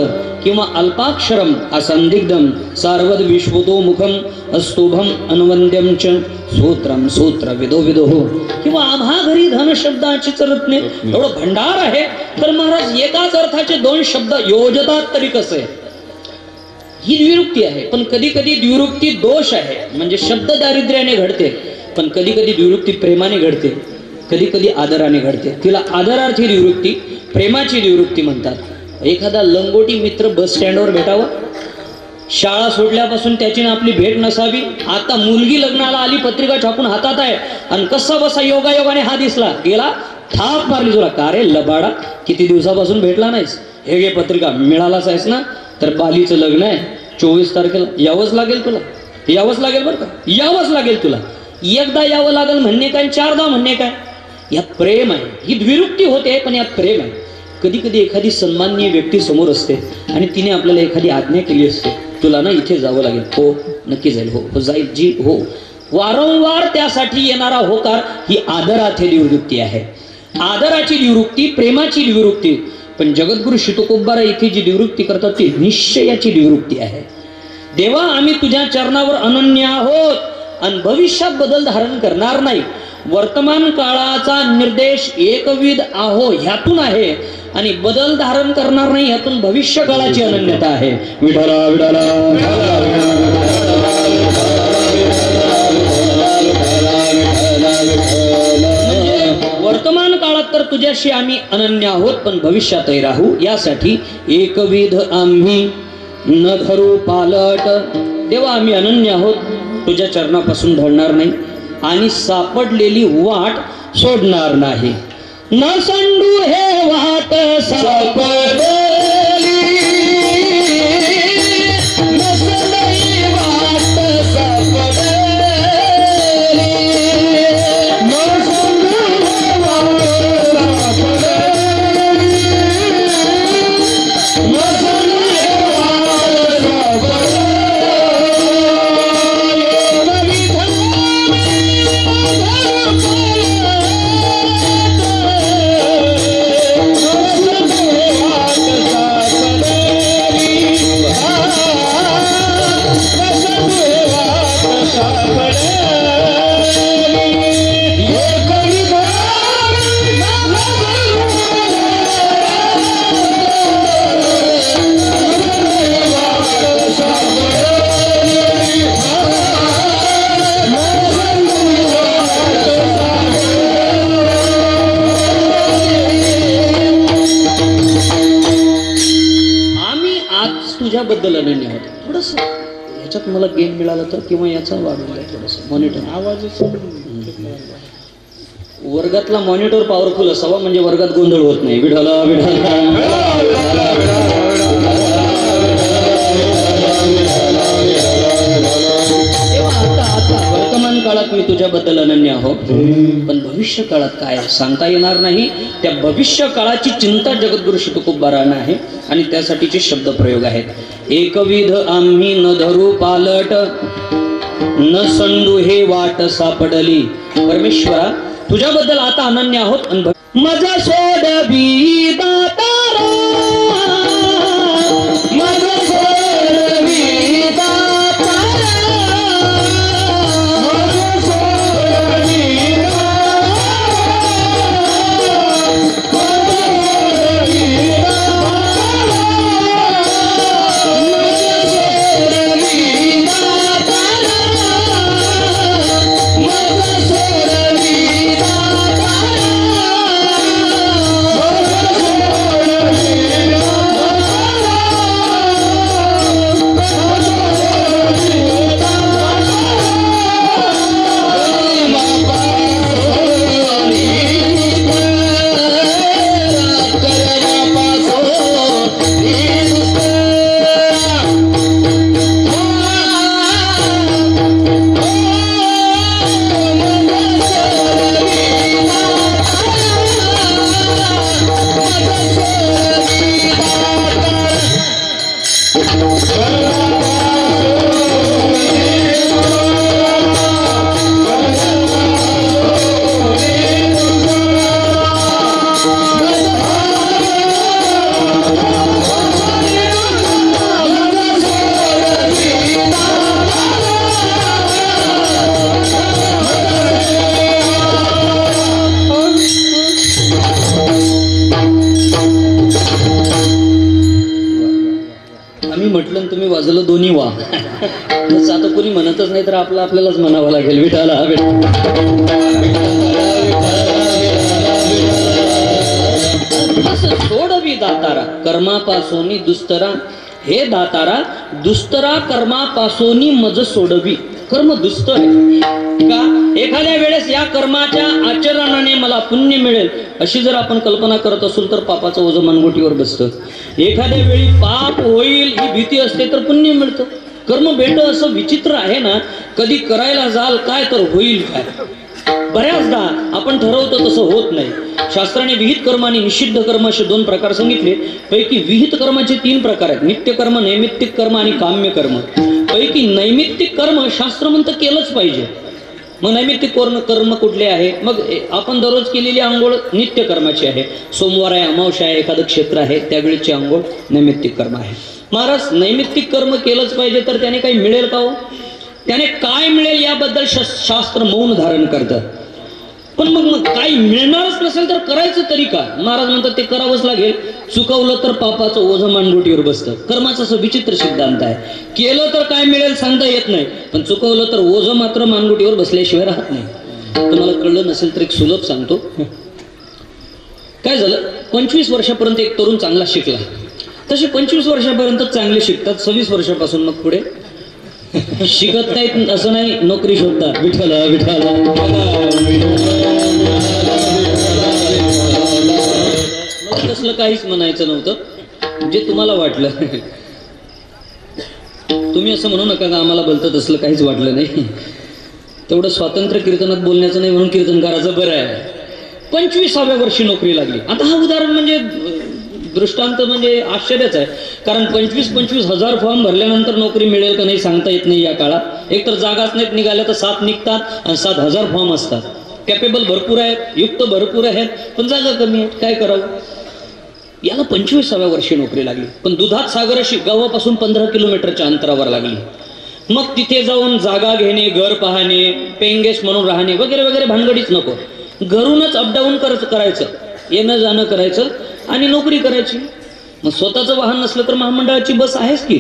Speaker 1: किंवा अल्पाक्षरम असंदिग्धम सार्वद विश्वतोमुखम अस्तुभम अनवंद्यम च सूत्रम सूत्र विदो विदो हो किंवा आम्हा घरी धन शब्दाची रत्ने एवढं भंडार आहे, तर महाराज एकाच अर्थाचे दोन शब्द योजतात तरी कसे? ही द्विरुक्ती आहे. पण कधी कधी द्विरुक्ती दोष आहे, म्हणजे शब्द दारिद्र्याने घडते. पण कधी कधी द्विरुक्ती प्रेमाने घडते, कधी कधी आदराने घडते. तिला आदरार्थी द्विरुक्ती, प्रेमाची द्विरुक्ती म्हणतात. एखादा लंगोटी मित्र बस स्टँडवर भेटावा, शाळा सोडल्यापासून त्याची ना आपली भेट नसावी. आता मुलगी लग्नाला आली, पत्रिका छापून हातात आहे, आणि कसा बसा योगायोगाने हा दिसला, गेला थाप मारली तुला, का रे लबाडा किती दिवसापासून भेटला नाहीस, हे घे पत्रिका, मिळालाच आहेस ना, तर बालीचं लग्न आहे 24 तारखेला, यावंच लागेल तुला, यावंच लागेल बरं का, यावंच लागेल तुला. एकदा यावं लागेल म्हणणे काय, चारदा म्हणणे काय? यात प्रेम आहे. ही द्विरुक्ती होते, पण यात प्रेम आहे. कधी कधी एखादी सन्माननीय व्यक्ती समोर असते आणि तिने आपल्याला एखादी आज्ञा केली असते, तुला ना इथे जावं लागेल. हो नक्की जाईल, हो जाईल जी, हो. वारंवार त्यासाठी येणारा होकार ही आदरार्थी द्विरुक्ती आहे. आदराची द्विरुक्ती, प्रेमाची द्विरुक्ती. पण जगद्गुरु श्री तुकोबाराय इथे जी द्विरुक्ती करतात ती निश्चयाची द्विरुक्ती आहे. देवा आम्ही तुझ्या चरणावर अनन्य आहोत आणि भविष्यात बदल धारण करणार नाही. वर्तमान काळाचा निर्देश एकविध आहो ह्यातून आहे, आणि बदल धारण करणार नाही ह्यातून भविष्य काळाची अनन्यता आहे. विठाला विठाला वर्तमान काळात तर तुझ्याशी आम्ही अनन्य आहोत, पण भविष्यातही राहू यासाठी एकविध आम्ही न धरू पालट. देवा आम्ही अनन्य आहोत, तुझ्या चरणापासून ढळणार नाही आणि सापडलेली वाट सोडणार नाही. न संडू हे वाट सापडलेली, न संडई वाट सापडलेली, न संडू हे वाट सापडलेली, न संडू हे वाट सापडलेली. बद्दल अनन्य आहोत. थोडस याच्यात मला गेन मिळालं तर, किंवा याचा वाढून जाईल थोडस मॉनिटर आवाज. वर्गातला मॉनिटर पॉवरफुल असावा, म्हणजे वर्गात गोंधळ होत नाही. विठाला विठाला तुझ्याबद्दल अनन्य आहोत, पण भविष्य काळात काय सांगता येणार नाही. त्या भविष्य काळाची चिंता जगद्गुरु श्री तुकोबारांना आहे आणि त्यासाठीचे शब्द प्रयोग आहेत. एकविध आम्ही न धरू पालट, न संडू हे वाट सापडली. परमेश्वरा तुझ्याबद्दल आता अनन्य आहोत. माझा सोडवी दातारा, माझा सोडवी दातारा, माझा सोडवी तुम्ही वाजवलं दोन्ही वा. तसं आता कोणी म्हणतच नाही तर आपल्यालाच म्हणावं लागेल. विठाला सोडवी दातारा कर्मापासोनी दुस्तरा, हे दातारा दुस्तरा कर्मापासोनी मज सोडवी. कर्म दुस्त आहे का? एखाद्या वेळेस या कर्माच्या आचरणाने मला पुण्य मिळेल अशी जर आपण कल्पना करत असू तर पापाचं ओझं मनगुटीवर बसतं. एखाद्या वेळी पाप होईल ही भीती असते तर पुण्य मिळतं. कर्म भेट असं विचित्र आहे ना, कधी करायला जाल काय तर होईल काय. बऱ्याचदा आपण ठरवतो तसं होत नाही. शास्त्राने विहित कर्म आणि निषिद्ध कर्म असे दोन प्रकार सांगितले. पैकी विहित कर्माचे 3 प्रकार आहेत: नित्य कर्म, नैमित्तिक कर्म आणि काम्य कर्म. पैकी नैमित्तिक कर्म शास्त्र म्हणतं केलंच पाहिजे. मग नैमित्तिक कर्म कुठले आहे? मग आपण दररोज केलेली आंघोळ नित्य कर्माची आहे. सोमवार आहे, अमावस्या आहे, एखादं क्षेत्र आहे त्यावेळेची आंघोळ नैमित्तिक कर्म आहे. महाराज नैमित्तिक कर्म केलंच पाहिजे तर त्याने काही मिळेल का हो? त्याने काय मिळेल याबद्दल शास्त्र मौन धारण करतं. पण मग काही मिळणारच नसेल तर करायचं तरी का? महाराज म्हणतात ते करावंच लागेल. चुकवलं तर पापाचं ओझं मानगुटीवर बसतं. कर्माचा असं विचित्र सिद्धांत आहे. केलं तर काय मिळेल सांगता येत नाही, पण चुकवलं तर ओझं मात्र मानगुटीवर बसल्याशिवाय राहत नाही. तुम्हाला कळलं नसेल तर एक सुलभ सांगतो. काय झालं, 25 वर्षापर्यंत एक तरुण चांगला शिकला. तसे 25 वर्षापर्यंत चांगले शिकतात. 26 वर्षापासून मग पुढे शिकत नाहीत असं नाही, नोकरी शोधतात. विठ्ठला विठ्ठला तसलं काहीच म्हणायचं नव्हतं जे तुम्हाला वाटलं. तुम्ही असं म्हणू नका का आम्हाला बोलतं तसलं काहीच वाटलं नाही. तेवढं स्वातंत्र्य कीर्तनात बोलण्याचं नाही म्हणून कीर्तनकाराचं बरं आहे. 25व्या वर्षी नोकरी लागली. आता हा उदाहरण म्हणजे दृष्टांत म्हणजे आश्चर्यच आहे. कारण 25 हजार फॉर्म भरल्यानंतर नोकरी मिळेल का नाही सांगता येत नाही या काळात. एकतर जागाच नाहीत, निघाल्या तर 7 निघतात आणि 7,000 फॉर्म असतात. कॅपेबल भरपूर आहेत, युक्त भरपूर आहेत, पण जागा कमी आहेत. काय करावं? याला 25व्या वर्षी नोकरी लागली. पण दुधात सागर अशी गावापासून 15 किलोमीटरच्या अंतरावर लागली. मग तिथे जाऊन जागा घेणे, घर पाहणे, पेंगेस म्हणून राहणे वगैरे वगैरे भानगडीच नको. घरूनच अपडाऊन करायचं, येणं जाणं करायचं आणि नोकरी करायची. मग स्वतःचं वाहन नसलं तर महामंडळाची बस आहेच की.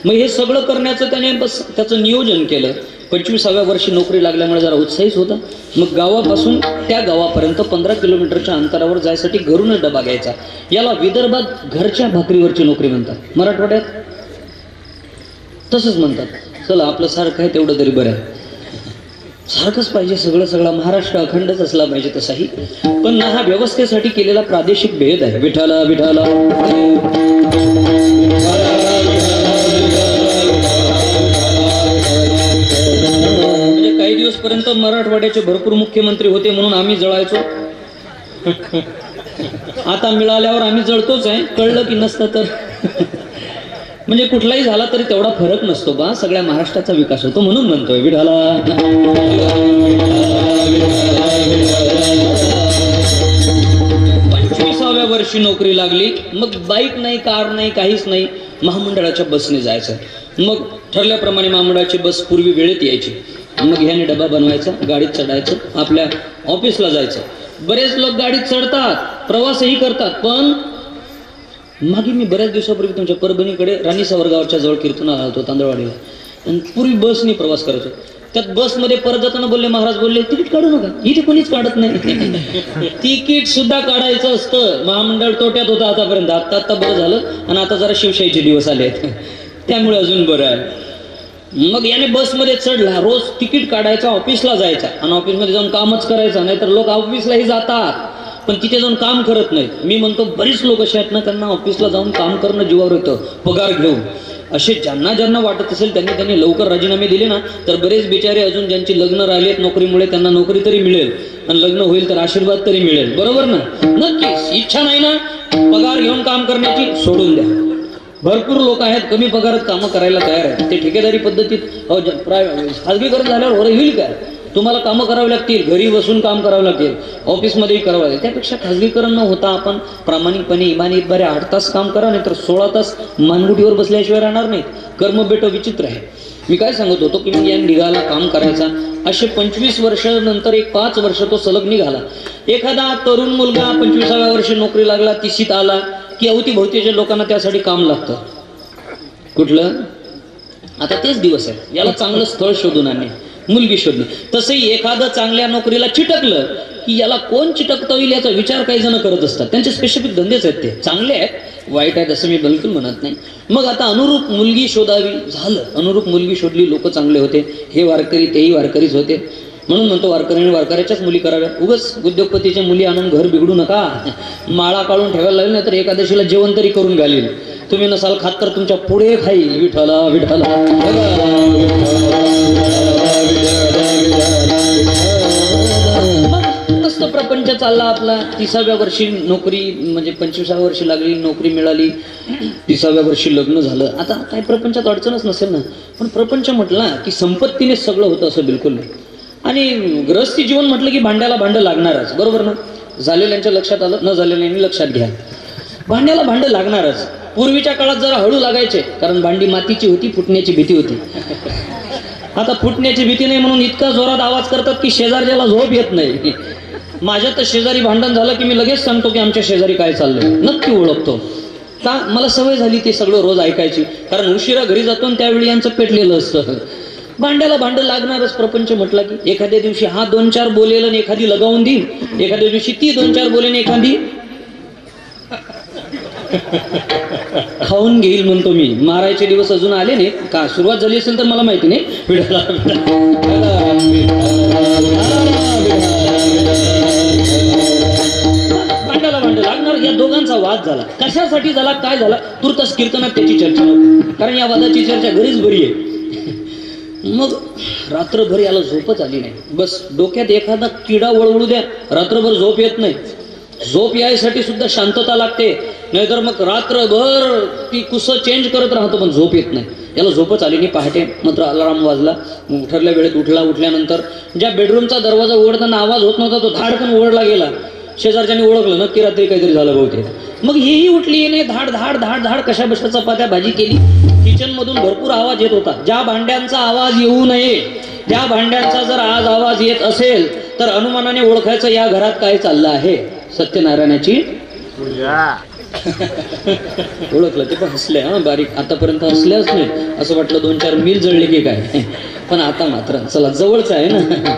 Speaker 1: मग हे सगळं करण्याचं त्याने बस त्याचं नियोजन केलं. 25व्या वर्षी नोकरी लागल्यामुळे जरा उत्साहीच होता. मग गावापासून त्या गावापर्यंत 15 किलोमीटरच्या अंतरावर जायसाठी घरूनच डबा घ्यायचा. याला विदर्भात घरच्या भाकरीवरची नोकरी म्हणतात, मराठवाड्यात तसंच म्हणतात. चला आपलं सारखं आहे तेवढं तरी बरं आहे. सारखंच पाहिजे सगळा महाराष्ट्र अखंडच असला पाहिजे तसाही. पण हा व्यवस्थेसाठी केलेला प्रादेशिक भेद आहे. विठाला विठाला म्हणजे काही दिवस पर्यंत मराठवाड्याचे भरपूर मुख्यमंत्री होते म्हणून आम्ही जळायचो. आता मिळाल्यावर आम्ही जळतोच आहे, कळलं की नसतं तर. म्हणजे कुठलाही झाला तरी तेवढा फरक नसतो बा, सगळ्या महाराष्ट्राचा विकास होतो म्हणून म्हणतोय विठाला. 25व्या वर्षी नोकरी लागली. मग बाईक नाही, कार नाही, काहीच नाही, महामंडळाच्या बसने जायचं. मग ठरल्याप्रमाणे महामंडळाची बस पूर्वी वेळेत यायची. मग ह्याने डबा बनवायचा, गाडीत चढायचं, आपल्या ऑफिसला जायचं. बरेच लोक गाडीत चढतात, प्रवासही करतात. पण मागे मी बऱ्याच दिवसापूर्वी तुमच्या परभणीकडे राणी सावरगावच्या जवळ कीर्तनाला आलतो, तांदळवाडीला. आणि पूर्वी बसनी प्रवास करायचो. त्यात बसमध्ये परत जाताना बोलले, महाराज बोलले तिकीट काढू नका. इथे कोणीच काढत नाही. तिकीट सुद्धा काढायचं असतं. महामंडळ तोट्यात होतं आतापर्यंत. आता बरं झालं, आणि आता जरा शिवशाहीचे दिवस आले आहेत, त्यामुळे अजून बरं आहे. मग याने बसमध्ये चढला, रोज तिकीट काढायचा, ऑफिसला जायचा, आणि ऑफिसमध्ये जाऊन कामच करायचं. नाहीतर लोक ऑफिसलाही जातात पण तिथे जाऊन काम करत नाहीत. मी म्हणतो बरीच लोक असे आहेत ना, त्यांना ऑफिसला जाऊन काम करणं जीवावर येतं पगार घेऊन. असे ज्यांना वाटत असेल त्यांनी लवकर राजीनामे दिले ना, तर बरेच बिचारे अजून ज्यांची लग्न राहिलेत नोकरीमुळे, त्यांना नोकरी तरी मिळेल, आणि लग्न होईल तर आशीर्वाद तरी मिळेल. बरोबर ना? नक्कीच. इच्छा नाही ना पगार घेऊन काम करण्याची, सोडून द्या. भरपूर लोक आहेत कमी पगारात कामं करायला तयार आहेत. ते ठेकेदारी पद्धतीत खाजगीकरण झाल्यावर होईल काय? तुम्हाला कामं करावी लागतील, घरी बसून काम करावं लागेल, ऑफिसमध्येही करावं लागेल. त्यापेक्षा खाजगीकरण न होता आपण प्रामाणिकपणे इमानीत बरे 8 तास काम करा, नाही तर 16 तास मानगुटीवर बसल्याशिवाय राहणार नाही. कर्म बेटो विचित्र आहे. मी काय सांगत होतो की मी या निघाला काम करायचा. असे 25 वर्षानंतर एक 5 वर्ष तो सलग निघाला. एखादा तरुण मुलगा 25व्या वर्षी नोकरी लागला, 30शीत आला की अवतीभोवतीच्या लोकांना त्यासाठी काम लागतं. कुठलं? आता तेच दिवस आहे, याला चांगलं स्थळ शोधून आणणे, मुलगी शोधणे. तसंही एखादं चांगल्या नोकरीला चिटकलं की याला कोण चिटकता येईल याचा विचार काही जण करत असतात. त्यांचे स्पेसिफिक धंदेच आहेत, ते चांगले आहेत, वाईट आहेत असं मी बिलकुल म्हणत नाही. मग आता अनुरूप मुलगी शोधावी, झालं. अनुरूप मुलगी शोधली, लोक चांगले होते, हे वारकरी तेही वारकरीच होते. म्हणून म्हणतो वारकऱ्यांनी वारकऱ्याच्याच मुली कराव्या. उगाच उद्योगपतीच्या मुली आणून घर बिघडू नका. माळा काढून ठेवायला लागेल, नाही तर एकादशीला जेवण तरी करून घालील. तुम्ही नसाल खात तर तुमच्या पुढे खाईल. विठ्ठला विठ्ठला. मस्त प्रपंच चालला आपला. 30व्या वर्षी नोकरी, म्हणजे 25व्या वर्षी लागली, नोकरी मिळाली, 30व्या वर्षी लग्न झालं. आता काही प्रपंचात अडचणच नसेल ना. पण प्रपंच म्हटला की संपत्तीने सगळं होतं असं बिलकुल नाही. आणि गृहस्थी जीवन म्हटलं की भांड्याला भांडं लागणारच. बरोबर ना? झालेल्यांच्या लक्षात आलं, न झालेल्यांनी लक्षात घ्या. भांड्याला भांडं लागणारच. पूर्वीच्या काळात जरा हळू लागायचे, कारण भांडी मातीची होती, फुटण्याची भीती होती. आता फुटण्याची भीती नाही म्हणून इतका जोरात आवाज करतात की शेजारच्याला झोप येत नाही. माझ्या तर शेजारी भांडण झालं की मी लगेच सांगतो की आमच्या शेजारी काय चाललंय, नक्की ओळखतो. का? मला सवय झाली ते सगळं रोज ऐकायची, कारण उशिरा घरी जातो त्यावेळी यांचं पेटलेलं असतं. भांड्याला भांडं लागणारच प्रपंच म्हटला की. एखाद्या दिवशी हा 2-4 बोलेल आणि एखादी लगावून देईल, एखाद्या दिवशी ती 2-4 बोलेन, एखादी खाऊन घेईल म्हणतो मी. मारायचे दिवस अजून आले नाही का? सुरुवात झाली असेल तर मला माहिती नाही. भांड्याला भांडं लागणार. या दोघांचा वाद झाला. कशासाठी झाला, काय झाला, तुर्तास कीर्तनात त्याची चर्चा नव्हती, कारण या वादाची चर्चा घरीच बरी आहे. मग रात्रभर याला झोपच आली नाही. बस डोक्यात एखादा किडा वळवळू द्या, रात्रभर झोप येत नाही. झोप यायसाठी सुद्धा शांतता लागते, नाहीतर मग रात्रभर ती कुसं चेंज करत राहतो पण झोप येत नाही. याला झोपच आली नाही. पहाटे मात्र अलाराम वाजला. ठरल्या वेळेत उठला. उठल्यानंतर ज्या बेडरूमचा दरवाजा उघडताना आवाज होत नव्हता तो धाडकन उघडला गेला. शेजारच्याने ओळखलं, नक्की रात्री काहीतरी झालं बहुतेक. मग हेही उठली, येणे धाड धाड धाड धाड कशा बशा चपात्या भाजी केली. किचन मधून भरपूर आवाज येत होता. ज्या भांड्यांचा आवाज येऊ नये, ज्या भांड्यांचा जर आज आवाज येत असेल तर अनुमानाने ओळखायचं या घरात काय चाललं आहे. सत्यनारायणाची ओळखलं ते पण हसले. हा बारीक, आतापर्यंत हसल्याच नाही, असं वाटलं 2-4 मील जळले की काय. पण आता मात्र चला जवळच आहे ना.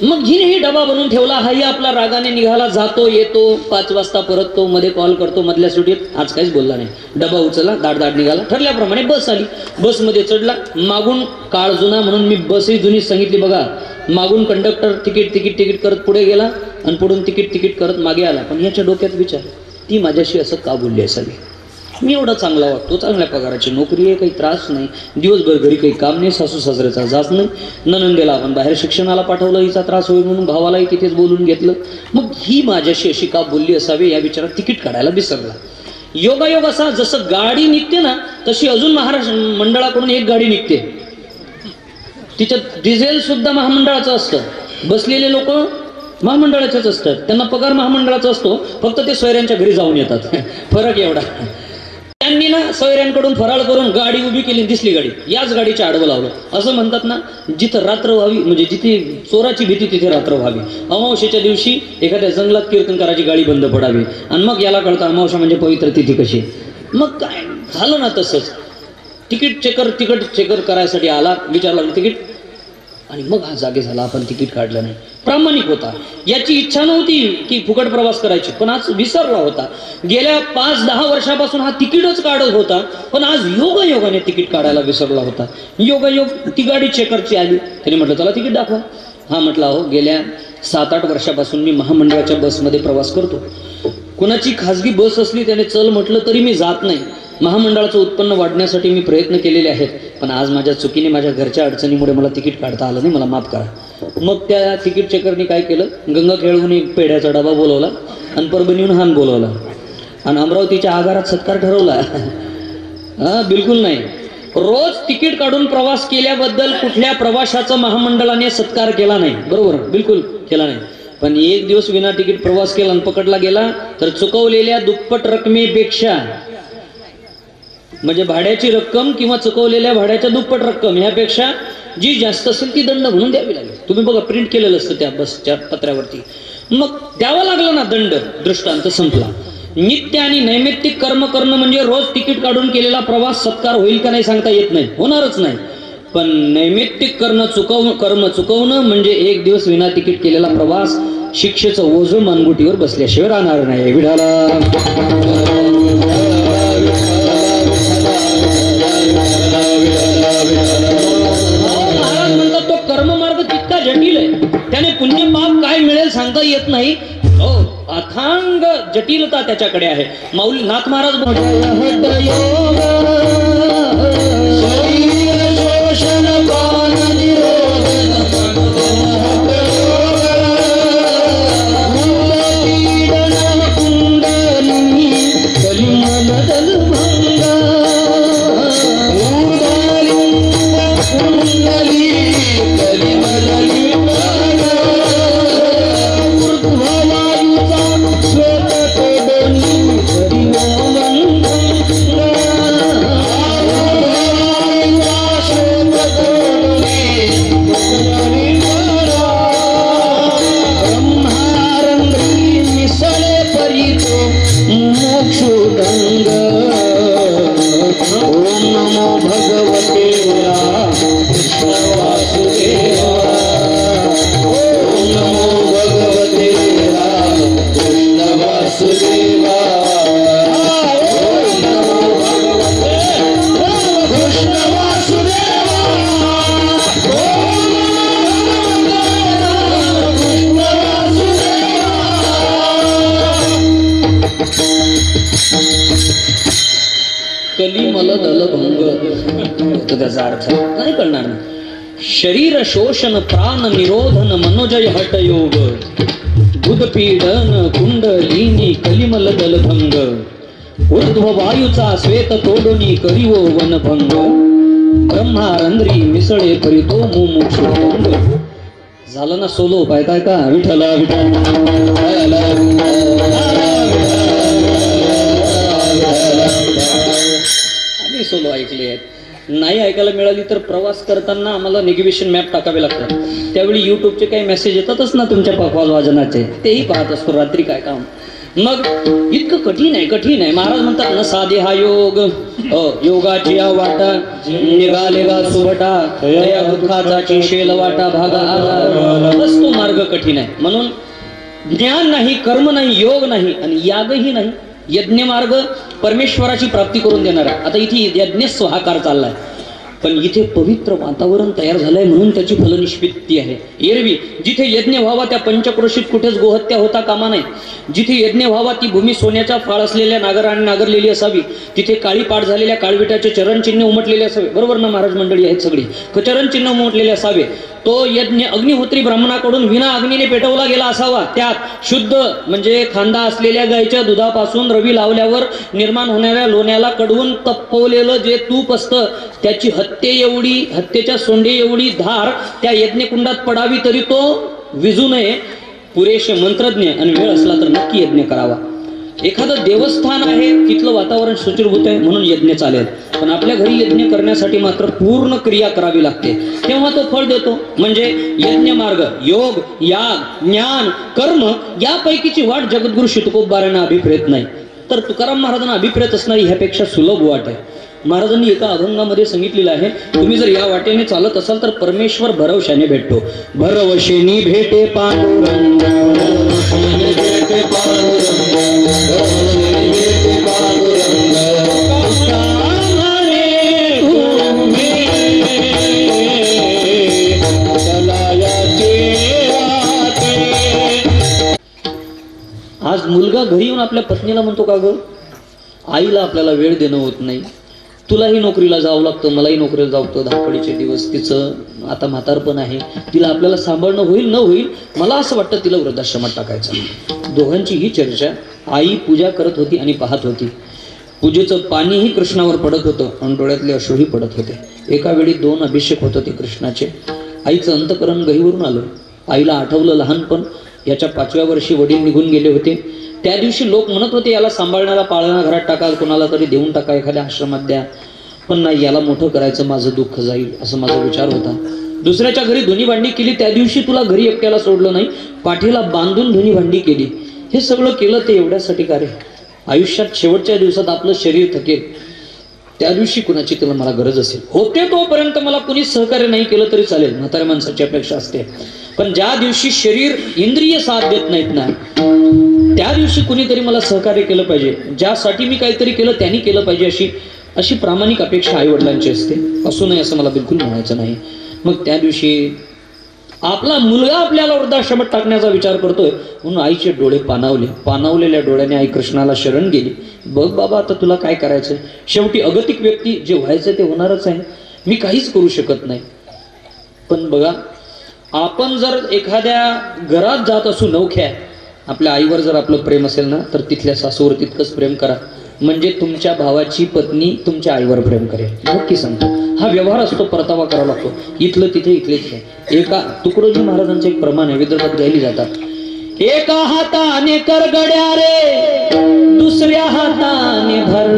Speaker 1: मग हिनेही डबा बनवून ठेवला. हाही आपला रागाने निघाला, जातो येतो, 5 वाजता परततो, मध्ये कॉल करतो मधल्या सुटीत. आज काहीच बोलला नाही. डबा उचलला, दाड दाड निघाला. ठरल्याप्रमाणे बस आली. बसमध्ये चढला. मागून काळ जुना म्हणून मी बसही जुनीच सांगितली बघा. मागून कंडक्टर तिकीट तिकीट तिकीट करत पुढे गेला आणि पुढून तिकीट तिकीट करत मागे आला. पण याच्या डोक्यात विचार, ती माझ्याशी असं का बोलली असावी. मी एवढा चांगला वाटतो, चांगल्या पगाराची नोकरी आहे, काही त्रास नाही, दिवसभर घरी काही काम नाही, सासू सासऱ्याचा जात नाही, ननंदेला आपण बाहेर शिक्षणाला पाठवलं, हिचा त्रास होईल म्हणून भावालाही तिथेच बोलून घेतलं. मग ही माझ्याशी अशी का बोलली असावी या विचारात तिकीट काढायला विसरला. योगायोग असा, जसं गाडी निघते ना तशी अजून महाराष्ट्र मंडळाकडून एक गाडी निघते, तिच्यात डिझेल सुद्धा महामंडळाचं असतं, बसलेले लोक महामंडळाचेच असतात, त्यांना पगार महामंडळाचा असतो, फक्त ते सोयऱ्यांच्या घरी जाऊन येतात. फरक एवढा. त्यांनी ना सोयऱ्यांकडून फराळ करून गाडी उभी केली, दिसली गाडी, याच गाडीच्या आडवं लावलं. असं म्हणतात ना, जिथं रात्र व्हावी म्हणजे जिथे चोराची भीती तिथे रात्र व्हावी. अमावस्येच्या दिवशी एखाद्या जंगलात कीर्तनकाराची गाडी बंद पडावी आणि मग याला कळतं अमावस्या म्हणजे पवित्र तिथी कशी. मग काय झालं ना तसंच. तिकीट चेकर करायसाठी आला, विचारला तिकीट, आणि मग हा जागे झाला. आपण तिकीट काढलं नाही, प्रामाणिक होता, याची इच्छा नव्हती की फुकट प्रवास करायची, पण आज विसरला होता. गेल्या 5-10 वर्षापासून हा तिकीटच काढत होता, पण आज योगायोगाने तिकीट काढायला विसरला होता. योगायोग ती गाडी चेकरची आली, त्याने म्हटलं चला तिकीट दाखवा. हा म्हटला, हो गेल्या 7-8 वर्षापासून मी महामंडळाच्या बसमध्ये प्रवास करतो. कुणाची खाजगी बस असली त्याने चल म्हटलं तरी मी जात नाही. महामंडळाचं उत्पन्न वाढण्यासाठी मी प्रयत्न केलेले आहेत, पण आज माझ्या चुकीने माझ्या घरच्या अडचणीमुळे मला तिकीट काढता आलं नाही, मला माफ करा. मग त्या तिकीट चेकरनी काय केलं, गंगाखेडहून पेढ्याचा डबा बोलवला आणि परभणीहून हान बोलवला आणि अमरावतीच्या आगारात सत्कार ठरवला. बिलकुल नाही. रोज तिकीट काढून प्रवास केल्याबद्दल कुठल्या प्रवाशाचा महामंडळाने सत्कार केला नाही, बरोबर, बिलकुल केला नाही. पण एक दिवस विना तिकीट प्रवास केला आणि पकडला गेला तर चुकवलेल्या दुप्पट रकमेपेक्षा, म्हणजे भाड्याची रक्कम किंवा चुकवलेल्या भाड्याच्या दुप्पट रक्कम ह्यापेक्षा जी जास्त असेल ती दंड म्हणून द्यावी लागेल. तुम्ही बघा, प्रिंट केलेलं असतं त्या बसच्या पत्र्यावरती. मग द्यावा लागला ना दंड. दृष्टांत संपला. नित्य आणि नैमित्तिक कर्म करणं म्हणजे रोज तिकीट काढून केलेला प्रवास सत्कार होईल का नाही सांगता येत नाही, होणारच नाही. पण नैमित्तिक कर्म चुकवणं म्हणजे एक दिवस विना तिकीट केलेला प्रवास शिक्षेचं ओझं मानगुटीवर बसल्याशिवाय राहणार नाही. विठाला महाराज म्हणतात तो कर्ममार्ग तितका जटिल आहे, त्याने पुण्य पाप काय मिळेल सांगता येत नाही. हो, अथांग जटिलता त्याच्याकडे आहे. माऊली नाथ महाराज त्याचा अर्थ नाही कळणार. शरीर शोषण प्राण निरोधन मनोजय हटयोग बुधपीडन कुंडलिनी कलिमल दलभंग ऊर्ध्व वायूचा श्वेत तोडोनी करिवो वनभंग ब्रह्मारंध्री मिसळे परितो मुमुक्षुभंग. झालं ना सोलो पाहताय का. विठला आम्ही सोलो ऐकले आहेत. नाही ऐकायला मिळाली तर प्रवास करताना आम्हाला नेव्हिगेशन मॅप टाकावे लागतात. त्यावेळी युट्यूबचे काही मेसेज येतातच ना तुमच्या पखवाज वाजनाचे, तेही पाहत असतो रात्री काय काम. मग इतकं कठीण आहे. महाराज म्हणतात ना, साधे हा योग, योगाची वाटा निघाले गा सुभटा या दुःखाचा शेल वाटा भागा आला. बस तो मार्ग कठीण आहे. म्हणून ज्ञान नाही, कर्म नाही, योग नाही आणि यागही नाही. यज्ञ मार्ग परमेश्वराची प्राप्ती करून देणार आहे. आता इथे यज्ञ स्वाहाकार चाललाय. पण इथे पवित्र वातावरण तयार झालंय म्हणून त्याची फलनिष्पत्ती आहे. एरवी जिथे यज्ञ व्हावा त्या पंचक्रोशीत कुठेच गोहत्या होता कामा नाही. जिथे यज्ञ व्हावा ती भूमी सोन्याच्या फाळ असलेल्या नागराने नागरलेली असावी. तिथे काळी पाठ झालेल्या काळविटाचे चरणचिन्ह उमटलेले असावे. बरोबर ना महाराज मंडळी आहेत सगळी. चरणचिन्ह उमटलेले असावे. तो यज्ञ अग्निहोत्री ब्राह्मणाकडून विना अग्नीने पेटवला गेला असावा. त्यात शुद्ध म्हणजे खांदा असलेल्या गायीच्या दुधापासून रवी लावल्यावर निर्माण होणाऱ्या लोण्याला कडवून तपवलेलं जे तूप असतं त्याची हत्तेच्या सोंडे एवढी धार त्या यज्ञकुंडात पडावी तरी तो विजू नये. पुरेसे मंत्रज्ञ आणि वेळ असला तर नक्की यज्ञ करावा. एखादं देवस्थान आहे तिथलं वातावरण सुचिरभूत आहे म्हणून यज्ञ चालेल. पण आपल्या घरी यज्ञ करण्यासाठी मात्र पूर्ण क्रिया करावी लागते तेव्हा तो फळ देतो. म्हणजे यज्ञ मार्ग योग याग ज्ञान कर्म यापैकीची वाट जगद्गुरु शीतकोबारांना अभिप्रेत नाही तर तुकाराम महाराजांना अभिप्रेत असणारी ह्यापेक्षा सुलभ वाट आहे. महाराजांनी एका अभंगामध्ये सांगितलेलं आहे तुम्ही जर या वाटेने चालत असाल तर परमेश्वर भरवशाने भेटतो. भरवशेनी भेटे पांडुरंग आज मुलगा घरी येऊन आपल्या पत्नीला म्हणतो का ग आईला आपल्याला वेळ देणं होत नाही. तुलाही नोकरीला जावं लागतं मलाही नोकरीला जावं धापडीचे दिवस तिचं आता म्हातारपण आहे तिला आपल्याला सांभाळणं होईल न होईल मला असं वाटतं तिला वृद्धाश्रमात टाकायचं. दोघांची ही चर्चा. आई पूजा करत होती आणि पाहत होती. पूजेचं पाणीही कृष्णावर पडत होतं आणि डोळ्यातले अश्रूही पडत होते. एका वेळी 2 अभिषेक होत होते कृष्णाचे. आईचं अंतकरण गहीवरून आलं. आईला आठवलं लहानपण. याच्या 5व्या वर्षी वडील निघून गेले होते. त्या दिवशी लोक म्हणत होते याला सांभाळण्याला पाळणा घरात टाका कोणाला तरी देऊन टाका एखाद्या आश्रमात द्या. पण नाही याला मोठं करायचं माझं दुःख जाईल असं माझा विचार होता. दुसऱ्याच्या घरी धुनी भांडी केली. त्या दिवशी तुला घरी एकट्याला सोडलं नाही पाठीला बांधून धुनी भांडी केली. हे सगळं केलं ते एवढ्यासाठी का रे? आयुष्यात शेवटच्या दिवसात आपलं शरीर थकेल त्या दिवशी कुणाची त्याला मला गरज असेल. होते तोपर्यंत मला कुणीच सहकार्य नाही केलं तरी चालेल म्हाताऱ्या माणसाची अपेक्षा असते. पण ज्या दिवशी शरीर इंद्रिय साथ देत नाहीत ना त्या दिवशी कुणीतरी मला सहकार्य केलं पाहिजे. ज्यासाठी मी काहीतरी केलं त्यांनी केलं पाहिजे अशी प्रामाणिक अपेक्षा आई वडिलांची असते. असू नये असं मला बिलकुल म्हणायचं नाही. मग त्या दिवशी आपला मुलगा आपल्याला वृद्धाश्रमात टाकण्याचा विचार करतोय म्हणून आईचे डोळे पाणावले. पाणावलेल्या डोळ्याने आई कृष्णाला शरण गेली. बघ बाबा आता तुला काय करायचं. शेवटी अगतिक व्यक्ती जे व्हायचं ते होणारच आहे. मी काहीच करू शकत नाही. पण बघा आपण जर एखाद्या घरात जात असू नवख्या आपल्या आईवर जर आपलं प्रेम असेल ना तर तिथल्या सासूवर तितकंच प्रेम करा. म्हणजे तुमच्या भावाची पत्नी तुमच्या आईवर प्रेम करेल. नक्की सांगतो. हा व्यवहार असतो परतावा करावा लागतो. इथलं तिथे इथले तिथे. एका तुकडोजी महाराजांचं एक प्रमाण आहे विदर्भात गायली जातात. एका हाताने कर गड्या रे दुसऱ्या हाताने भर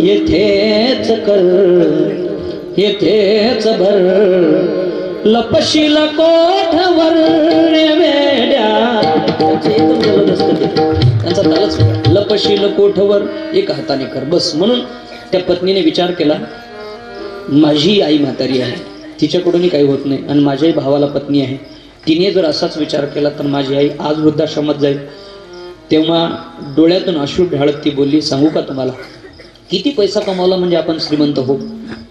Speaker 1: येथेच कर येथेच भर लपशील कोठवर वेड्या. एकदम जलद असतं ते त्यांचा तालच लपशील कोठवर एका हाताने कर बस. म्हणून त्या पत्नीने विचार केला माझी आई म्हातारी आहे तिच्याकडूनही काही होत नाही आणि माझ्याही भावाला पत्नी आहे. तिने जर असाच विचार केला तर माझी आई आज वृद्धाश्रमात जाईल. तेव्हा डोळ्यातून अश्रू ढाळत ती बोलली सांगू का तुम्हाला किती पैसा कमावला म्हणजे आपण श्रीमंत हो.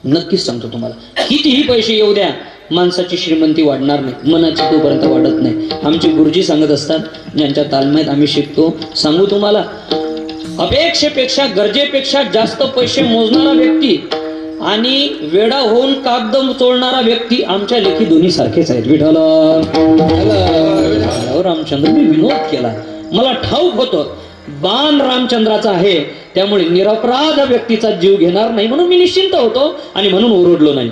Speaker 1: नक्कीच सांगतो तुम्हाला कितीही पैसे येऊ द्या माणसाची श्रीमंती वाढणार नाही. मनाची तोपर्यंत वाढत नाही. आमचे गुरुजी सांगत असतात ज्यांच्या तालमेत आम्ही शिकतो. सांगू तुम्हाला अपेक्षेपेक्षा गरजेपेक्षा जास्त पैसे मोजणारा व्यक्ती आणि वेडा होऊन कागद चोळणारा व्यक्ती आमच्या लेखी दोन्ही सारखेच आहेत. विठ्ठल रामचंद्र मी विनोद केला. मला ठाऊक होतं बाण रामचंद्राचा आहे त्यामुळे निरपराध व्यक्तीचा जीव घेणार नाही म्हणून मी निश्चिंत होतो आणि म्हणून ओरडलो नाही.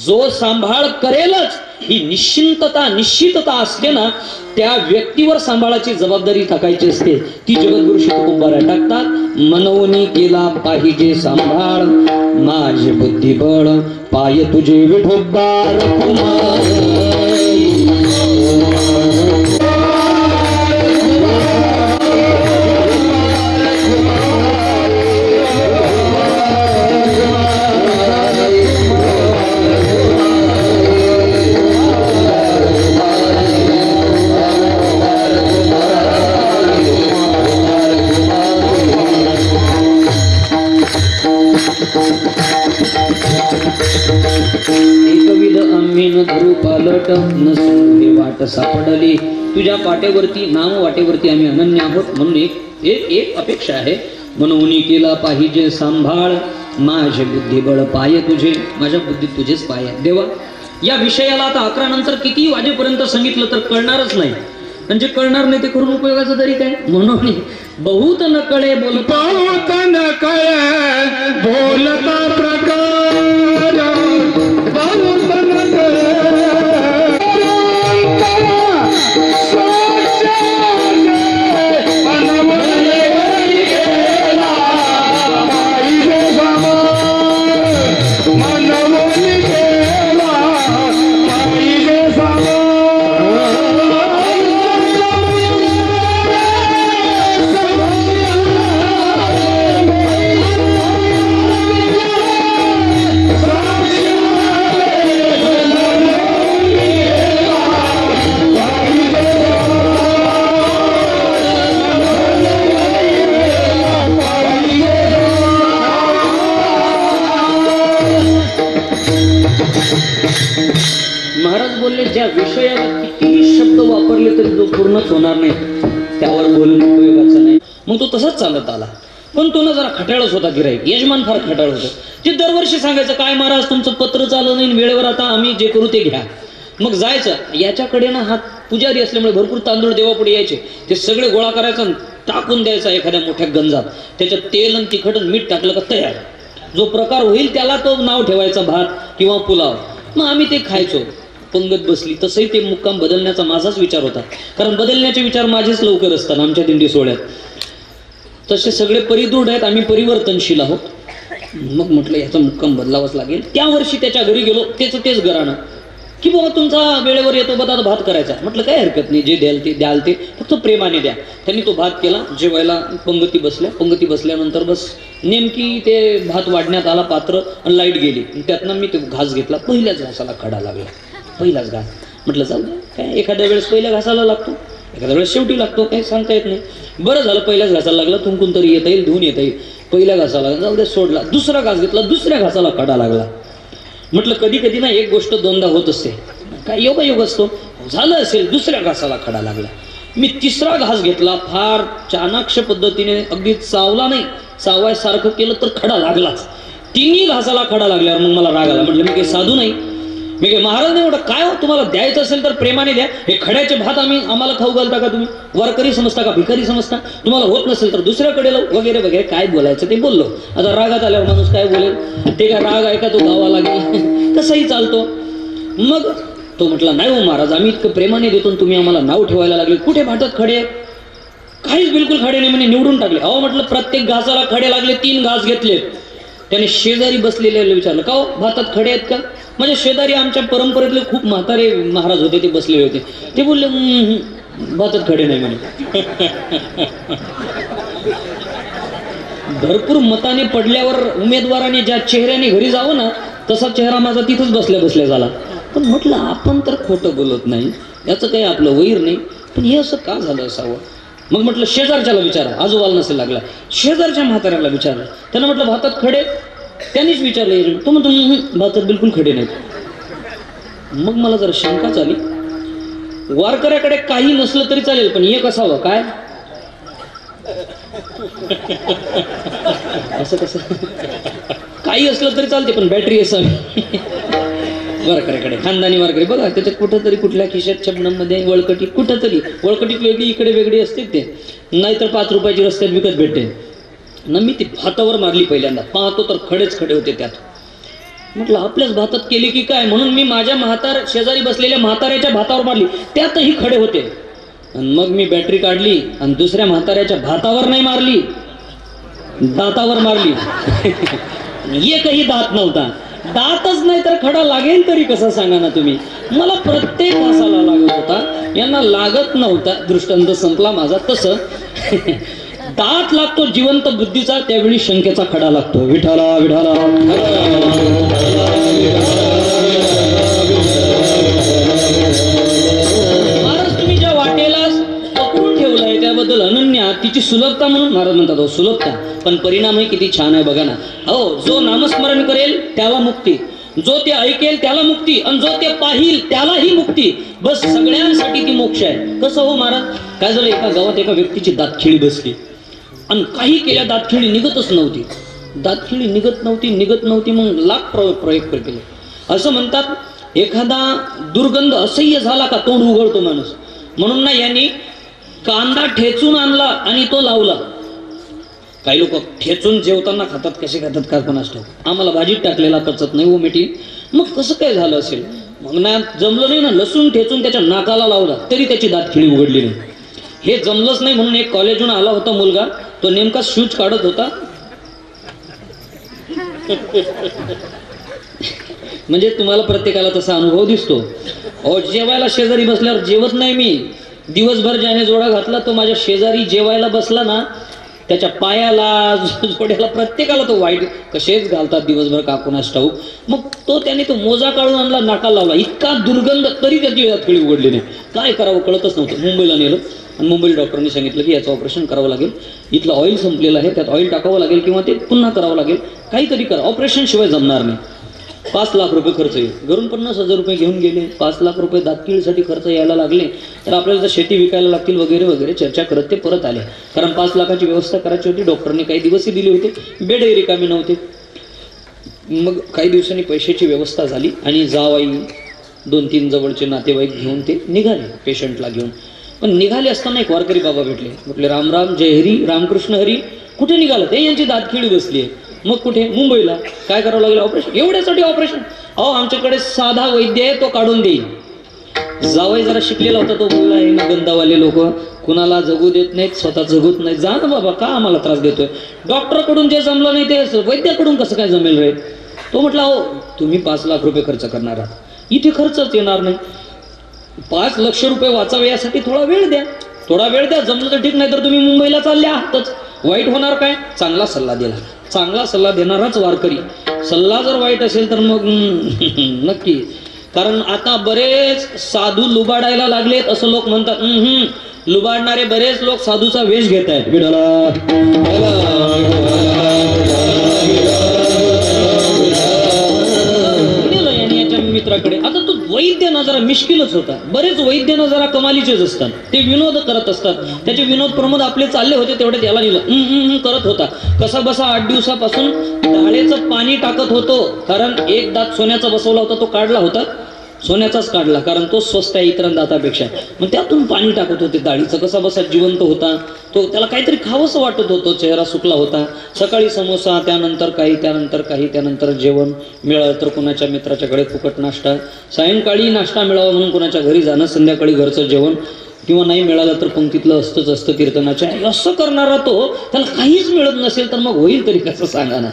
Speaker 1: जो सांभाळ करेलच ही निश्चितता असते ना त्या व्यक्तीवर सांभाळाची जबाबदारी टाकायची असते. ती जगद्गुरु शीतकोबारा टाकतात. मनवनी केला पाहिजे सांभाळ माझे बुद्धिबळ पाय तुझे विठोबा
Speaker 2: Thank you.
Speaker 1: मीन धरू पालट नसून हे वाट सापडली तुझ्या पाटेवरती नाम वाटेवरती आम्ही अनन्य आहोत म्हणून एक अपेक्षा आहे म्हणून केला पाहिजे सांभाळ माझे बुद्धिबळ पाय तुझे माझ्या बुद्धीत तुझेच पाय आहे देवा या विषयाला आता 11 नंतर किती वाजेपर्यंत सांगितलं तर कळणारच नाही म्हणजे कळणार नाही ते करून उपयोगाचं तरी काय म्हणून बहुत न कळे बोलता प्रकार बहुत न कळे महाराज बोलले ज्या विषयाला कितीही शब्द वापरले तरी जो पूर्णच होणार नाही त्यावर बोलून उपयोगाचा नाही मग तो तसाच चालत आला पण तो ना जरा खटाळच होता गिराईक यजमान फार खटाळ होतं जे दरवर्षी सांगायचं काय महाराज तुमचं पत्र चालू नाही वेळेवर आता आम्ही जे करू ते घ्या मग जायचं याच्याकडे ना हा पुजारी असल्यामुळे भरपूर तांदूळ देवापुढे यायचे ते सगळे गोळा करायचं टाकून द्यायचा एखाद्या मोठ्या गंजात त्याच्यात तेल आणि तिखट आणि मीठ टाकलं का तयार जो प्रकार होईल त्याला तो नाव ठेवायचा भात किंवा पुलाव मग आम्ही ते खायचो पंगत बसली तसंही ते मुक्काम बदलण्याचा माझाच विचार होता कारण बदलण्याचे विचार माझेच लवकर असतात आमच्या दिंडी सोहळ्यात तसे सगळे परिदृढ आहेत आम्ही परिवर्तनशील आहोत मग म्हटलं याचा मुक्काम बदलावाच लागेल त्या वर्षी त्याच्या घरी गेलो तेच घराणं की बाबा तुमचा वेळेवर येतो बघा भात करायचा म्हटलं काय हरकत नाही जे द्याल ते फक्त प्रेमाने द्या त्यांनी तो भात केला जेवायला पंगती बसल्यानंतर बस नेमकी ते भात वाढण्यात आला पात्र आणि लाईट गेली त्यातनं मी ते घास घेतला पहिल्याच घासाला खडा लागला पहिलाच घास म्हटलं जाऊ दे काय एखाद्या वेळेस पहिल्या घासाला लागतो एखाद्या वेळेस शेवटी लागतो काही सांगता येत नाही बरं झालं पहिल्याच घासाला लागला तुंकून तरी येता येईल धुवून येता येईल पहिल्या घासाला जाऊ दे सोडला दुसरा घास घेतला दुसऱ्या घासाला खडा लागला म्हटलं कधी कधी ना एक गोष्ट दोनदा होत असते काय योगायोग असतो झालं असेल दुसऱ्या घासाला खडा लागला मी तिसरा घास घेतला फार चाणाक्ष पद्धतीने अगदी चावला नाही चावायसारखं केलं तर खडा लागलाच तिन्ही घासाला खडा लागल्यावर मग मला राग आला म्हटलं मी काही साधू नाही मी काय महाराज नाही एवढं काय हो तुम्हाला द्यायचं असेल तर प्रेमाने द्या हे खड्याचे भात आम्हाला खाऊ घालता का तुम्ही वारकरी समजता का भिकारी समजता तुम्हाला होत नसेल तर दुसऱ्याकडे लावू वगैरे काय बोलायचं ते बोललो आता रागात आल्यावर माणूस काय बोलेल ते काय राग आहे का तो गावा लागेल तसंही चालतो मग तो म्हटला नाही हो महाराज आम्ही इतकं प्रेमाने देतो तुम्ही आम्हाला नाव ठेवायला लागले कुठे भातात खडे काहीच बिलकुल खडे नाही म्हणे निवडून टाकले अहो म्हटलं प्रत्येक घासाला खडे लागले 3 घास घेतले त्याने शेजारी बसलेले विचारलं का हो भातात खडे आहेत का म्हणजे शेजारी आमच्या परंपरेतले खूप म्हातारे महाराज होते ते बसलेले होते ते बोलले भातात खडे नाही म्हणे भरपूर मताने पडल्यावर उमेदवाराने ज्या चेहऱ्याने घरी जावं ना तसा चेहरा माझा तिथंच बसल्या झाला पण म्हटलं आपण तर खोटं बोलत नाही याचं काही आपलं वैर नाही पण हे असं का झालं असावं मग म्हटलं शेजारच्याला विचारा आजोबाला नसेल लागला शेजारच्या म्हाताऱ्याला विचारलं त्यानं म्हटलं भातात खडे त्यांनीच विचारलं तो म्हणतो भातात बिलकुल खडे नाहीत मग मला जरा शंकाच आली वारकऱ्याकडे काही नसलं तरी चालेल पण एक असावं काय असं कसं काही असलं तरी चालते पण बॅटरी असावी वारकऱ्याकडे खानदानी वारकरी बघा त्याच्यात कुठंतरी कुठल्या खिशात छपणामध्ये वळकटी कुठंतरी वळकटीत वेगळी इकडे वेगळी असते ते नाहीतर 5 रुपयाची रस्त्यात विकत भेटते ना मी ती भातावर मारली पहिल्यांदा पाहतो तर खडेच खडे होते त्यात म्हटलं आपल्याच भातात केली की काय म्हणून मी माझ्या शेजारी बसलेल्या म्हाताऱ्याच्या भातावर मारली त्यातही खडे होते आणि मग मी बॅटरी काढली आणि दुसऱ्या म्हाताऱ्याच्या भातावर नाही मारली दातावर मारली एकही दात नव्हता दातच नाही तर खडा लागेल तरी कसं सांगा ना तुम्ही मला प्रत्येक घासाला लागत होता यांना लागत नव्हता दृष्टांत संपला माझा तसं दात लागतो जिवंत बुद्धीचा त्यावेळी शंकेचा खडा लागतो विठाला विठाला महाराज तुम्ही ज्या वाटेला पकडून ठेवलाय त्याबद्दल अनन्या तिची सुलभता म्हणून महाराज म्हणतात हो सुलभता पण परिणामही किती छान आहे बघा ना हो जो नामस्मरण करेल त्याला मुक्ती जो ते ऐकेल त्याला मुक्ती, आणि जो ते पाहिल त्यालाही मुक्ती. बस सगळ्यांसाठी ती मोक्ष आहे. कसं हो महाराज? काय झालं, एका गावात एका व्यक्तीची दातखिळी बसली आणि काही केल्या दातखिळी निघतच नव्हती. दातखिळी निघत नव्हती. मग लाख प्रयोग केले. असं म्हणतात एखादा दुर्गंध असह्य झाला का तोंड उघडतो माणूस. म्हणून ना यांनी कांदा ठेचून आणला आणि तो लावला. काही लोक ठेचून जेवताना खातात, कसे खातात काय कोणास ठाऊक. आम्हाला भाजीत टाकलेला पचत नाही, मिठी. मग कसं काय झालं असेल? मग ना जमलं नाही ना, लसूण ठेचून त्याच्या नाकाला लावला तरी त्याची दातखिळी उघडली नाही. हे जमलंच नाही म्हणून एक कॉलेजहून आला होता मुलगा, तो नेमका शूज काढत होता. म्हणजे तुम्हाला प्रत्येकाला तसा अनुभव दिसतो. अहो, जेवायला शेजारी बसल्यावर जेवत नाही मी. दिवसभर ज्याने जोडा घातला तो माझ्या शेजारी जेवायला बसला ना, त्याच्या पायाला जोड्याला प्रत्येकाला तो वाईट कसेच घालतात दिवसभर का कोणास ठाऊक. मग त्याने तो मोजा काढून आणला, नाकाला लावला. इतका दुर्गंध तरी त्याची दातखिळी उघडली नाही. काय करावं कळतच नव्हतं. मुंबईला नेलं आणि मुंबईला डॉक्टरांनी सांगितलं की याचं ऑपरेशन करावं लागेल, इथलं ऑइल संपलेलं आहे, त्यात ऑइल टाकावं लागेल किंवा ते पुन्हा करावं लागेल, काहीतरी करा, ऑपरेशन शिवाय जमणार नाही. 5 लाख रुपये खर्च येईल. घरून 50,000 रुपये घेऊन गेले. 5 लाख रुपये दातखिळीसाठी खर्च यायला लागले. तर आपल्याला जर शेती विकायला लागतील वगैरे वगैरे चर्चा करत ते परत आले. कारण 5 लाखाची व्यवस्था करायची होती. डॉक्टरने काही दिवसही दिले होते, बेडही रिकामी नव्हते. मग काही दिवसांनी पैशाची व्यवस्था झाली आणि जावाई 2-3 जवळचे नातेवाईक घेऊन ते निघाले पेशंटला घेऊन. पण निघाले असताना एक वारकरी बाबा भेटले. म्हटले राम राम, जय हरी, रामकृष्ण हरी. कुठे निघालं? ते यांची दातखिळी बसली आहे. मग कुठे? मुंबईला. काय करावं लागेल? ऑपरेशन. एवढ्यासाठी ऑपरेशन? अहो, आमच्याकडे साधा वैद्य आहे, तो काढून देईल. जावई जरा शिकलेला होता, तो बोलला आहे ना, गंधावाले लोक कुणाला जगू देत नाहीत, स्वतः जगूत नाही. जा ना बाबा, का आम्हाला त्रास देतोय? डॉक्टरकडून जे जमलं नाही ते वैद्याकडून कसं काय जमेल रे? तो म्हटला, हो तुम्ही 5 लाख रुपये खर्च करणार आहात, इथे खर्चच येणार नाही. 5 लाख रुपये वाचावे यासाठी थोडा वेळ द्या. जमलं तर ठीक, नाही तर तुम्ही मुंबईला चालले आहातच. वाईट होणार काय? चांगला सल्ला दिला. चांगला सल्ला देणाराच वारकरी. सल्ला जर वाईट असेल तर मग नक्की. कारण आता बरेच साधू लुबाडायला लागलेत असं लोक म्हणतात. लुबाडणारे बरेच लोक साधूचा वेश घेत आहेत. मित्राकडे आता तो वैद्य ना जरा मिश्किलच होता. बरेच वैद्य ना जरा कमालीचेच असतात. ते विनोद करत असतात. त्याचे विनोद प्रमोद आपले चालले होते तेवढे त्याला लिहिलं करत होता. कसा बसा 8 दिवसापासून डाळेचं पाणी टाकत होतो. कारण एक दात सोन्याचा बसवला होता, तो काढला होता, सोन्याचाच काढला, कारण तो स्वस्त आहे इतर दातापेक्षा. मग त्यातून पाणी टाकत होते डाळीचं. कसा बसा जिवंत होता तो. त्याला काहीतरी खावंसं वाटत होतं. चेहरा सुकला होता. सकाळी समोसा, त्यानंतर त्यानंतर जेवण मिळालं तर कोणाच्या मित्राच्याकडे फुकट नाश्ता, सायंकाळी नाश्ता मिळावा म्हणून कोणाच्या घरी जाणं, संध्याकाळी घरचं जेवण, किंवा नाही मिळालं तर पंक्तीतलं असतं कीर्तनाच्या. असं करणारा तो, त्याला काहीच मिळत नसेल तर मग होईल तरी कसं सांगा ना.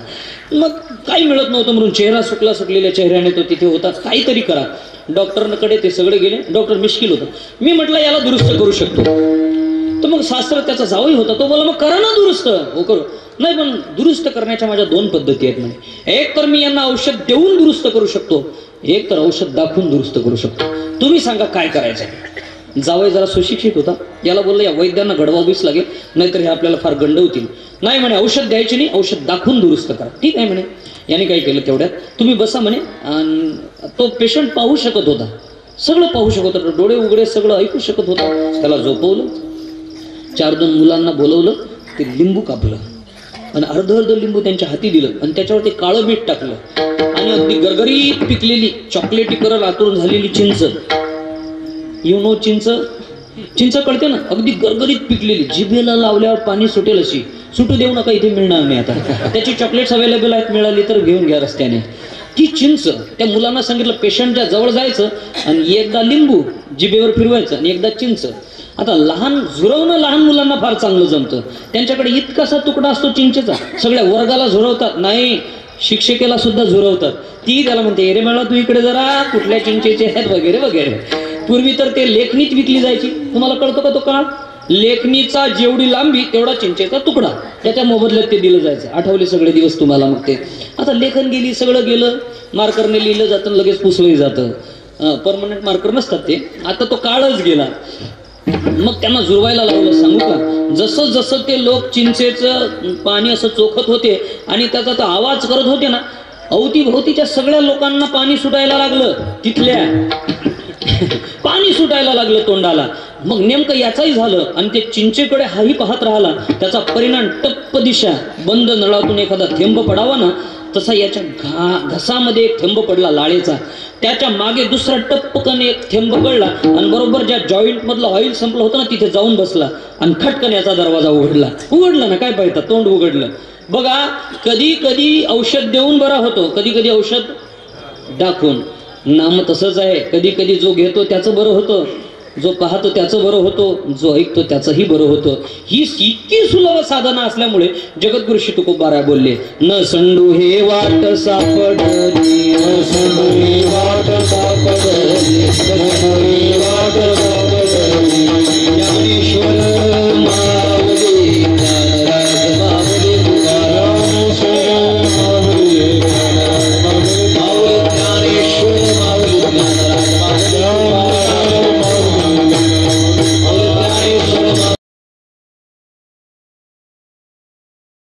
Speaker 1: मग काही मिळत नव्हतं म्हणून चेहरा सुकलेल्या चेहऱ्याने तो तिथे होता. काहीतरी करा. डॉक्टरकडे ते सगळे गेले. डॉक्टर मिश्किल होता. मी म्हटलं याला दुरुस्त करू शकतो. तर मग शास्त्र त्याचा जावई होता, तो बोला मग करा ना दुरुस्त. हो करू. नाही, पण दुरुस्त करण्याच्या माझ्या 2 पद्धती आहेत म्हणे. एक तर मी यांना औषध देऊन दुरुस्त करू शकतो, एक तर औषध दाखवून दुरुस्त करू शकतो. तुम्ही सांगा काय करायचं. जावई जरा सुशिक्षित होता. याला बोललं या वैद्यांना घडवावीच लागेल, नाहीतर हे आपल्याला फार गंडवतील. नाही म्हणे, औषध द्यायचे नाही, औषध दाखवून दुरुस्त करा. ठीक आहे म्हणे. याने काय केलं, तेवढ्यात तुम्ही बसा म्हणे. तो पेशंट पाहू शकत होता, सगळं पाहू शकत होता, डोळे उघडे सगळं ऐकू शकत होता. त्याला झोपवलं. 4-2 मुलांना बोलवलं. ते लिंबू कापलं आणि अर्ध लिंबू त्यांच्या हाती दिलं आणि त्याच्यावर ते काळं मीठ टाकलं आणि अगदी गरगरीत पिकलेली चॉकलेटी करल आतून झालेली चिंच, चिंच कळते ना, अगदी गरगरीत पिकलेली, जिभेला लावल्यावर पाणी सुटेल अशी. सुटू देऊ नका, इथे मिळणार नाही आता. त्याची चॉकलेट्स अवेलेबल आहेत, मिळाली तर घेऊन घ्या रस्त्याने. ती चिंच त्या मुलांना सांगितलं, पेशंटच्या जवळ जायचं आणि एकदा लिंबू जिभेवर फिरवायचं आणि एकदा चिंच. आता झुरवणं लहान मुलांना फार चांगलं जमतं. त्यांच्याकडे इतकासा तुकडा असतो चिंचेचा, सगळ्या वर्गाला झुरवतात. नाही, शिक्षकेला सुद्धा झुरवतात. ती त्याला म्हणते, अरे मला तू इकडे जरा, कुठल्या चिंचेचे आहेत वगैरे वगैरे. पूर्वी तर ते लेखनीत विकली जायची. तुम्हाला कळतो का तो काळ? लेखनीचा जेवढी लांबी तेवढा चिंचेचा तुकडा, त्याच्या मोबदल्यात ते दिलं जायचं. आठवले सगळे दिवस तुम्हाला. मग ते आता लेखन गेली, सगळं गेलं. मार्करने लिहिलं जातं, लगेच पुसलंही जातं. परमनंट मार्कर नसतात ते. आता तो काळच गेला. मग त्यांना झुरवायला लावलं. सांगू का, जसं जसं ते लोक चिंचेचं पाणी असं चोखत होते आणि त्याचा तो आवाज करत होते ना, अवतीभोवतीच्या सगळ्या लोकांना पाणी सुटायला लागलं, तिथल्या पाणी सुटायला लागलं तोंडाला. मग नेमकं याचाही झालं आणि ते चिंचेकडे हाही पाहत राहिला. त्याचा परिणाम टप्प दिशा, बंद नळातून एखादा थेंब पडावा ना तसा याच्या घसामध्ये एक थेंब पडला लाळेचा. त्याच्या मागे दुसरा टप्पकन एक थेंब पडला आणि बरोबर ज्या जॉईंट मधलं ऑइल संपलं होतं ना तिथे जाऊन बसला आणि खटकन याचा दरवाजा उघडला ना, काय पाहिजे, तोंड उघडलं. बघा, कधी कधी औषध देऊन बरा होतो, कधी कधी औषध दाखवून. नाम तसंच आहे, कधी कधी जो घेतो त्याचं बरं होतं, जो पाहतो त्याचं बरं होतं, जो ऐकतो त्याचंही बरं होतं. ही इतकी सुलभ साधना असल्यामुळे जगद्गुरु श्री तुकोबाराय बोलले, न संडू हे वाट सापडली, न संडू हे वाट सापडली,